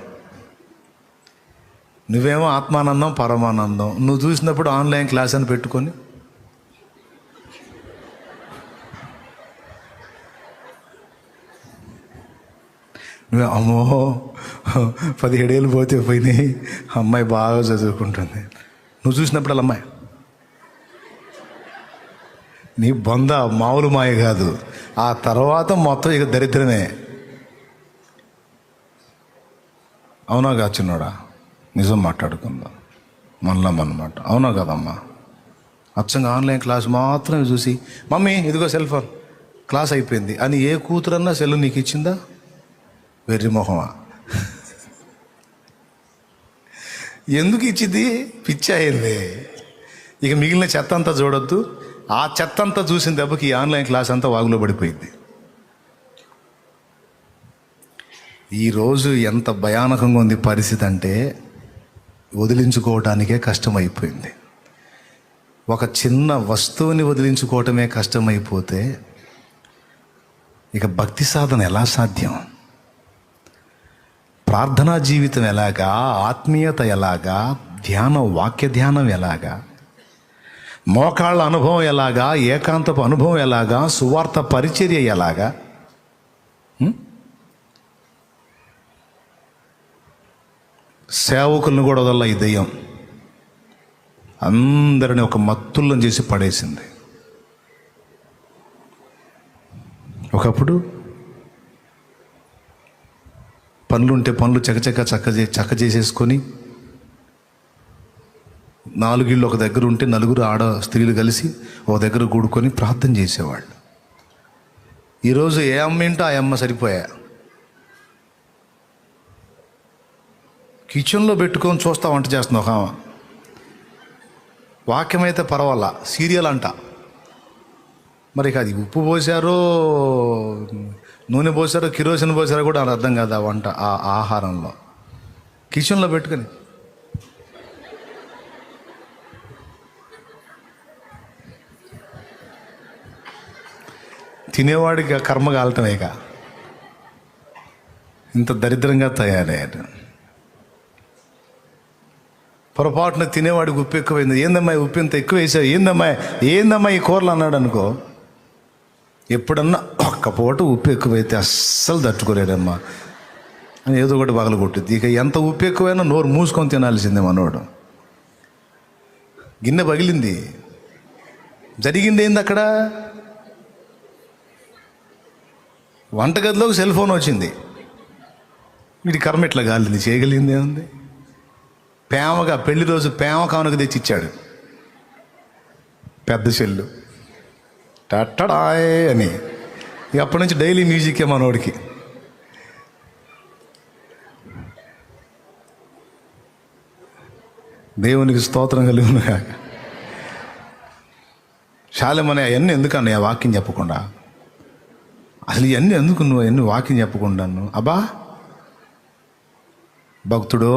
నువ్వేమో ఆత్మానందం పరమానందం నువ్వు చూసినప్పుడు ఆన్లైన్ క్లాస్ అని పెట్టుకొని నువ్వు అమ్మో 17 ఏళ్ళు పోతే పోయినాయి, అమ్మాయి బాగా చదువుకుంటుంది. నువ్వు చూసినప్పుడు అమ్మాయి నీ బొంద మామూలు మాయ కాదు. ఆ తర్వాత మొత్తం ఇక దరిద్రమే. అవునా కాదు చిన్నోడా? నిజం మాట్లాడుకుందాం మనమాట. అవునా కదమ్మా? అచ్చంగా ఆన్లైన్ క్లాస్ మాత్రమే చూసి మమ్మీ ఇదిగో సెల్ ఫోన్ క్లాస్ అయిపోయింది అని ఏ కూతురన్నా సెల్ నీకు ఇచ్చిందా? వెర్రి మొహమా. ఎందుకు ఇచ్చింది? పిచ్చి అయింది. ఇక మిగిలిన చెత్త అంతా చూడొద్దు. ఆ చెత్త అంతా చూసిన దెబ్బకి ఈ ఆన్లైన్ క్లాస్ అంతా వాగులో పడిపోయింది. ఈరోజు ఎంత భయానకంగా ఉంది పరిస్థితి అంటే వదిలించుకోవటానికే కష్టమైపోయింది. ఒక చిన్న వస్తువుని వదిలించుకోవటమే కష్టమైపోతే ఇక భక్తి సాధన ఎలా సాధ్యం? ప్రార్థనా జీవితం ఎలాగా? ఆత్మీయత ఎలాగా? వాక్య ధ్యానం ఎలాగా? మోకాళ్ళ అనుభవం ఎలాగా? ఏకాంతపు అనుభవం ఎలాగా? సువార్త పరిచర్య ఎలాగా? సేవకులను కూడా వదల ఈ దెయ్యం అందరిని ఒక మత్తులను చేసి పడేసింది. ఒకప్పుడు పనులుంటే పనులు చక్క చేసేసుకొని 4 ఇళ్ళు ఒక దగ్గర ఉంటే 4 ఆడ స్త్రీలు కలిసి ఒక దగ్గర కూడుకొని ప్రార్థన చేసేవాళ్ళు. ఈరోజు ఏ అమ్మ ఏంటో ఆ అమ్మ సరిపోయా. కిచెన్లో పెట్టుకొని చూస్తా వంట చేస్తున్నా ఒక ఆమె. వాక్యం అయితే పర్వాలా, సీరియల్ అంట. మరి అది ఉప్పు పోసారో నూనె పోసారో కిరోసిన్ పోసారో కూడా అది అర్థం కాదు. ఆ వంట ఆ ఆహారంలో కిచెన్లో పెట్టుకొని తినేవాడికి కర్మ కాలటమే. ఇక ఇంత దరిద్రంగా తయారయ్యారు. పొరపాటున తినేవాడికి ఉప్పు ఎక్కువైంది. ఏందమ్మా ఉప్పు ఇంత ఎక్కువ వేసావు? ఏందమ్మా ఈ కూరలు అన్నాడు అనుకో. ఎప్పుడన్నా ఒక్క పూట ఉప్పు ఎక్కువైతే అస్సలు తట్టుకోలేడమ్మా అని ఏదో ఒకటి పగల కొట్టుద్ది. ఇక ఎంత ఉప్పు ఎక్కువైనా నోరు మూసుకొని తినాల్సిందే మనోడు. గిన్నె పగిలింది. జరిగింది ఏంది అక్కడ? వంటగదిలోకి సెల్ ఫోన్ వచ్చింది. వీడి కర్మ ఇట్లా కాలింది. చేయగలిగింది ఏముంది? ప్రేమగా పెళ్లి రోజు ప్రేమ కానుక తెచ్చిచ్చాడు పెద్ద సెల్లు. టట్టడాయ్ అని ఇక అప్పటి నుంచి డైలీ మ్యూజికే మనోడికి. దేవునికి స్తోత్రం కలిగి శాలమని అవన్నీ ఎందుకన్నా వాక్యం చెప్పకుండా? అసలు ఇవన్నీ ఎందుకు నువ్వు అవన్నీ వాక్యం చెప్పకుండా? అబ్బా భక్తుడో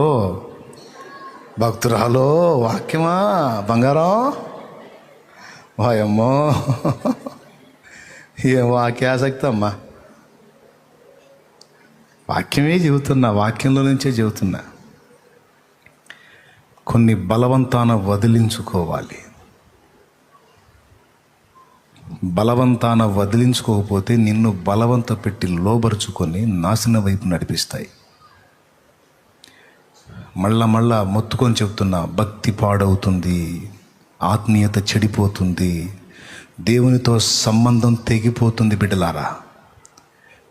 భక్తురాలో వాక్యమా బంగారం వాయమ్మో ఏం వాక్యాసక్తి అమ్మా. వాక్యమే చెబుతున్నా, వాక్యంలో నుంచే చెబుతున్నా. కొన్ని బలవంతాన వదిలించుకోవాలి. బలవంతాన వదిలించుకోకపోతే నిన్ను బలవంత పెట్టి లోబరుచుకొని నాశనం వైపు నడిపిస్తాయి. మళ్ళా మొత్తుకొని చెప్తున్నా, భక్తి పాడవుతుంది, ఆత్మీయత చెడిపోతుంది, దేవునితో సంబంధం తెగిపోతుంది. బిడ్డలారా,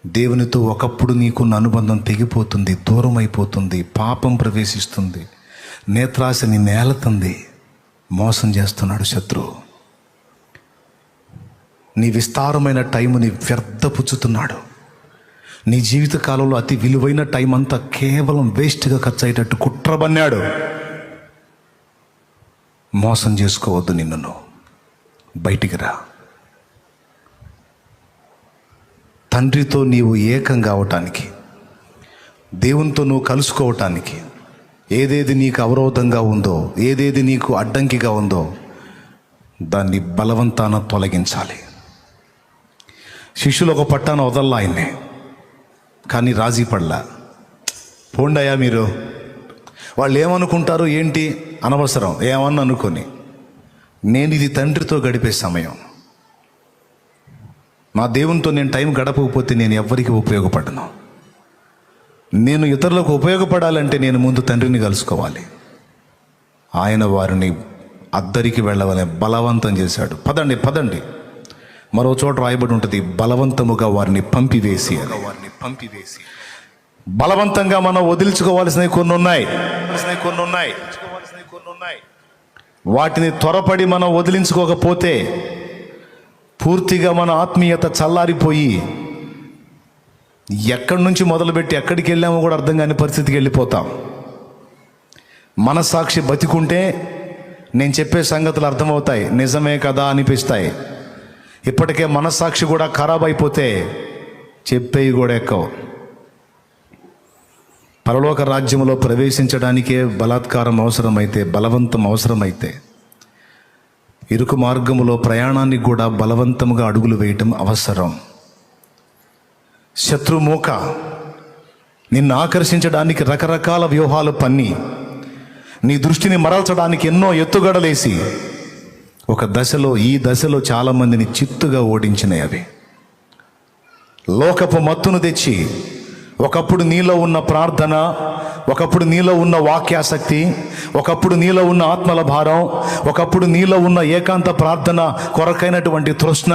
దేవునితో ఒకప్పుడు నీకున్న అనుబంధం తెగిపోతుంది, దూరం అయిపోతుంది, పాపం ప్రవేశిస్తుంది, నేత్రాశని నేలతుంది, మోసం చేస్తున్నాడు శత్రువు. నీ విస్తారమైన టైంని వ్యర్థపుచ్చుతున్నాడు. నీ జీవిత కాలంలో అతి విలువైన టైం అంతా కేవలం వేస్ట్గా ఖర్చు అయ్యేటట్టు కుట్రబన్నాడు. మోసం చేసుకోవద్దు. నిన్ను బయటికి రా. తండ్రితో నీవు ఏకం కావటానికి, దేవునితో నువ్వు కలుసుకోవటానికి ఏదేది నీకు అవరోధంగా ఉందో, ఏదేది నీకు అడ్డంకిగా ఉందో దాన్ని బలవంతాన తొలగించాలి. శిష్యులు ఒక పట్టాన వదల్లా ఆయన్ని, కానీ రాజీ పడలా. పోండయా మీరు, వాళ్ళు ఏమనుకుంటారు ఏంటి అనవసరం, ఏమన్నా అనుకొని, నేను ఇది తండ్రితో గడిపే సమయం. మా దేవునితో నేను టైం గడపకపోతే నేను ఎవ్వరికి ఉపయోగపడను. నేను ఇతరులకు ఉపయోగపడాలంటే నేను ముందు తండ్రిని కలుసుకోవాలి. ఆయన వారిని అద్దరికి వెళ్ళవని బలవంతం చేశాడు. పదండి మరో చోట రాయబడి ఉంటుంది, బలవంతముగా వారిని పంపివేసి. బలవంతంగా మనం వదిలించుకోవాల్సినవి కొన్ని ఉన్నాయి. వాటిని త్వరపడి మనం వదిలించుకోకపోతే పూర్తిగా మన ఆత్మీయత చల్లారిపోయి ఎక్కడి నుంచి మొదలుపెట్టి ఎక్కడికి వెళ్ళామో కూడా అర్థం కాని పరిస్థితికి వెళ్ళిపోతాం. మనస్సాక్షి బతికుంటే నేను చెప్పే సంగతులు అర్థమవుతాయి, నిజమే కదా అనిపిస్తాయి. ఇప్పటికే మనస్సాక్షి కూడా ఖరాబ్ అయిపోతే చెప్పేవి కూడా ఎక్కవు. పరలోక రాజ్యంలో ప్రవేశించడానికే బలాత్కారం అవసరమైతే, బలవంతం అవసరమైతే, ఇరుకు మార్గములో ప్రయాణానికి కూడా బలవంతముగా అడుగులు వేయటం అవసరం. శత్రుమూక నిన్ను ఆకర్షించడానికి రకరకాల వ్యూహాలు పన్ని నీ దృష్టిని మరల్చడానికి ఎన్నో ఎత్తుగడలేసి ఈ దశలో చాలామందిని చిత్తుగా ఓడించినాయి. అవి లోకపు మత్తును తెచ్చి ఒకప్పుడు నీలో ఉన్న ప్రార్థన, ఒకప్పుడు నీలో ఉన్న వాక్యాసక్తి, ఒకప్పుడు నీలో ఉన్న ఆత్మల భారం, ఒకప్పుడు నీలో ఉన్న ఏకాంత ప్రార్థన కొరకైనటువంటి తృష్ణ,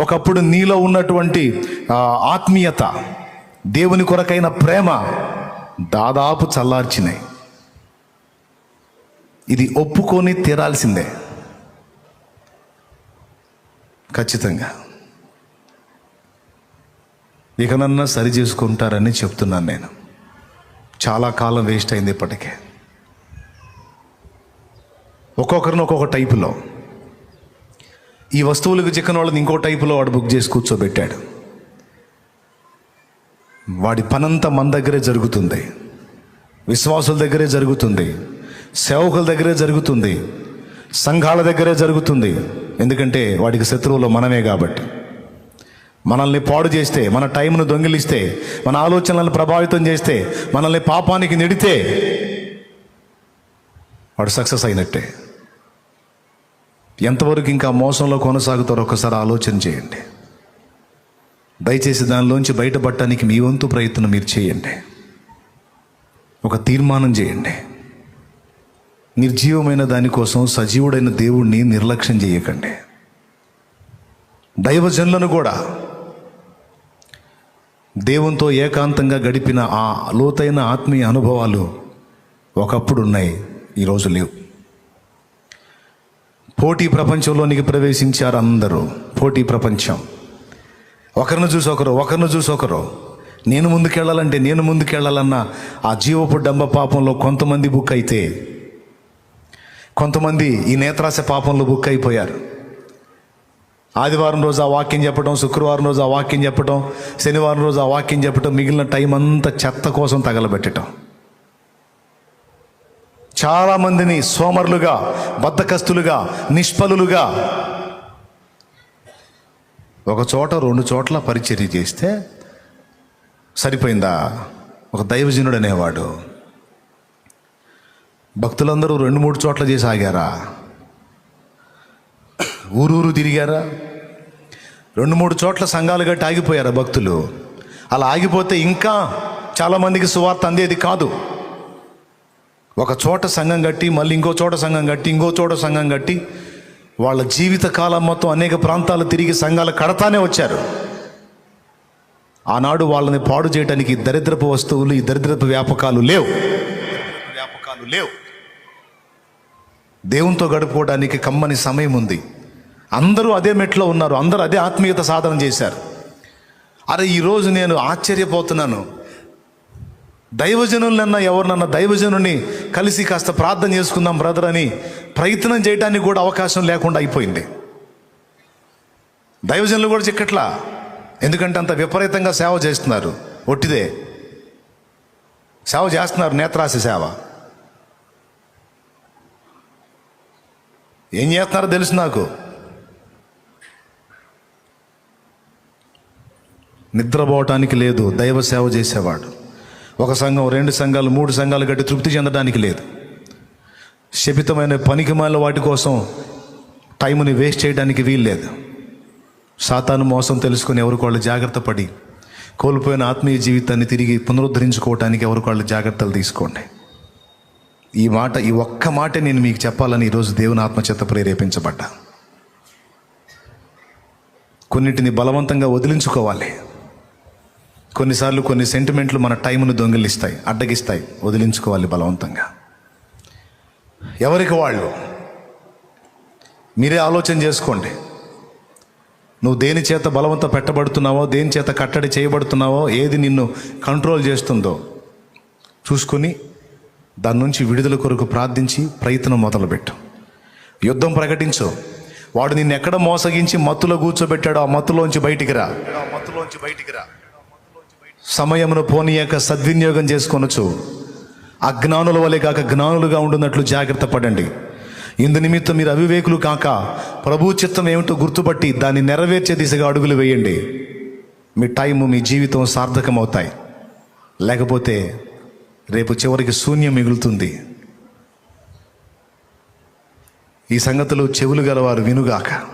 ఒకప్పుడు నీలో ఉన్నటువంటి ఆత్మీయత, దేవుని కొరకైన ప్రేమ దాదాపు చల్లార్చినాయి. ఇది ఒప్పుకొని తీరాల్సిందే ఖచ్చితంగా. ఇకనన్నా సరి చేసుకుంటారని చెప్తున్నాను నేను. చాలా కాలం వేస్ట్ అయింది ఇప్పటికే. ఒక్కొక్కరిని ఒక్కొక్క టైపులో, ఈ వస్తువులకు చిక్కని వాళ్ళని ఇంకో టైపులో వాడు బుక్ చేసి కూర్చోబెట్టాడు. వాడి పనంతా మన దగ్గరే జరుగుతుంది, విశ్వాసుల దగ్గరే జరుగుతుంది, సేవకుల దగ్గరే జరుగుతుంది, సంఘాల దగ్గరే జరుగుతుంది. ఎందుకంటే వాడికి శత్రువులు మనమే కాబట్టి. మనల్ని పాడు చేస్తే, మన టైంను దొంగిలిస్తే, మన ఆలోచనలను ప్రభావితం చేస్తే, మనల్ని పాపానికి నెడితే వాడు సక్సెస్ అయినట్టే. ఎంతవరకు ఇంకా మోసంలో కొనసాగుతారో ఒకసారి ఆలోచన చేయండి. దయచేసి దానిలోంచి బయటపడటానికి మీ వంతు ప్రయత్నం మీరు చేయండి. ఒక తీర్మానం చేయండి. నిర్జీవమైన దానికోసం సజీవుడైన దేవుణ్ణి నిర్లక్ష్యం చేయకండి. దైవజనులను కూడా దేవునితో ఏకాంతంగా గడిపిన ఆ లోతైన ఆత్మీయ అనుభవాలు ఒకప్పుడు ఉన్నాయి, ఈరోజు లేవు. పోటీ ప్రపంచంలోనికి ప్రవేశించారు అందరూ. పోటీ ప్రపంచం, ఒకరిని చూసి ఒకరు నేను ముందుకెళ్ళాలన్న ఆ జీవపు డంబ పాపంలో కొంతమంది బుక్ అయితే, కొంతమంది ఈ నేత్రాశ పాపంలో బుక్ అయిపోయారు. ఆదివారం రోజు ఆ వాక్యం చెప్పడం, శుక్రవారం రోజు ఆ వాక్యం చెప్పడం, శనివారం రోజు ఆ వాక్యం చెప్పడం, మిగిలిన టైం అంతా చెత్త కోసం తగలబెట్టడం. చాలామందిని సోమరులుగా, బద్ధకస్తులుగా, నిష్ఫలులుగా ఒక చోట 2 చోట్ల పరిచర్య చేస్తే సరిపోయిందా? ఒక దైవజనుడు అనేవాడు భక్తులందరూ 2-3 చోట్ల చేసి ఆగారా? ఊరూరు తిరిగారా? 2-3 చోట్ల సంఘాలు గట్టి ఆగిపోయారా భక్తులు? అలా ఆగిపోతే ఇంకా చాలామందికి సువార్త అందేది కాదు. ఒక చోట సంఘం కట్టి, మళ్ళీ ఇంకో చోట సంఘం కట్టి, ఇంకో చోట సంఘం కట్టి, వాళ్ళ జీవిత కాలం మొత్తం అనేక ప్రాంతాలు తిరిగి సంఘాలు కడతానే వచ్చారు. ఆనాడు వాళ్ళని పాడు చేయడానికి దరిద్రపు వస్తువులు, ఈ దరిద్రపు వ్యాపకాలు లేవు. దేవునితో గడుపుకోవడానికి కమ్మని సమయం ఉంది. అందరూ అదే మెట్లో ఉన్నారు, అందరూ అదే ఆత్మీయత సాధన చేశారు. అరే, ఈరోజు నేను ఆశ్చర్యపోతున్నాను. దైవజనులన్నా ఎవరినన్నా దైవజనుని కలిసి కాస్త ప్రార్థన చేసుకుందాం బ్రదర్ అని ప్రయత్నం చేయడానికి కూడా అవకాశం లేకుండా అయిపోయింది. దైవజనులు కూడా చిక్కట్లా, ఎందుకంటే అంత విపరీతంగా సేవ చేస్తున్నారు. ఒట్టిదే సేవ చేస్తున్నారు, నేత్రాశ సేవ. ఏం చేస్తున్నారో తెలుసు నాకు. నిద్రపోవటానికి లేదు దైవ సేవ చేసేవాడు. ఒక సంఘం, 2 సంఘాలు, 3 సంఘాలు గట్టి తృప్తి చెందడానికి లేదు. శపితమైన పనికిమాల వాటి కోసం టైంని వేస్ట్ చేయడానికి వీల్లేదు. సాతాను మోసం తెలుసుకొని ఎవరికి వాళ్ళు జాగ్రత్త పడి కోల్పోయిన ఆత్మీయ జీవితాన్ని తిరిగి పునరుద్ధరించుకోవటానికి ఎవరికి వాళ్ళు జాగ్రత్తలు తీసుకోండి. ఈ ఒక్క మాట నేను మీకు చెప్పాలని ఈరోజు దేవుని ఆత్మచేత ప్రేరేపించబడ్డా. కొన్నిటిని బలవంతంగా వదిలించుకోవాలి. కొన్నిసార్లు కొన్ని సెంటిమెంట్లు మన టైంను దొంగిలిస్తాయి, అడ్డగిస్తాయి. వదిలించుకోవాలి బలవంతంగా. ఎవరికి వాళ్ళు మీరే ఆలోచన చేసుకోండి. నువ్వు దేని చేత బలవంత పెట్టబడుతున్నావో, దేని చేత కట్టడి చేయబడుతున్నావో, ఏది నిన్ను కంట్రోల్ చేస్తుందో చూసుకొని దాని నుంచి విడుదల కొరకు ప్రార్థించి ప్రయత్నం మొదలుపెట్టు. యుద్ధం ప్రకటించు. వాడు నిన్ను ఎక్కడ మోసగించి మత్తులో కూర్చోబెట్టాడో ఆ మత్తులోంచి బయటికి రా. సమయమును పోనీయక సద్వినియోగం చేసుకొనొచ్చు. అజ్ఞానుల వలె కాక జ్ఞానులుగా ఉండున్నట్లు జాగ్రత్త పడండి. ఇందు నిమిత్తం మీరు అవివేకులు కాక ప్రభు చిత్తం ఏమిటో గుర్తుపట్టి దాన్ని నెరవేర్చే దిశగా అడుగులు వేయండి. మీ టైము, మీ జీవితం సార్థకమవుతాయి. లేకపోతే రేపు చివరికి శూన్యం మిగులుతుంది. ఈ సంగతులు చెవులు గలవారు వినుగాక.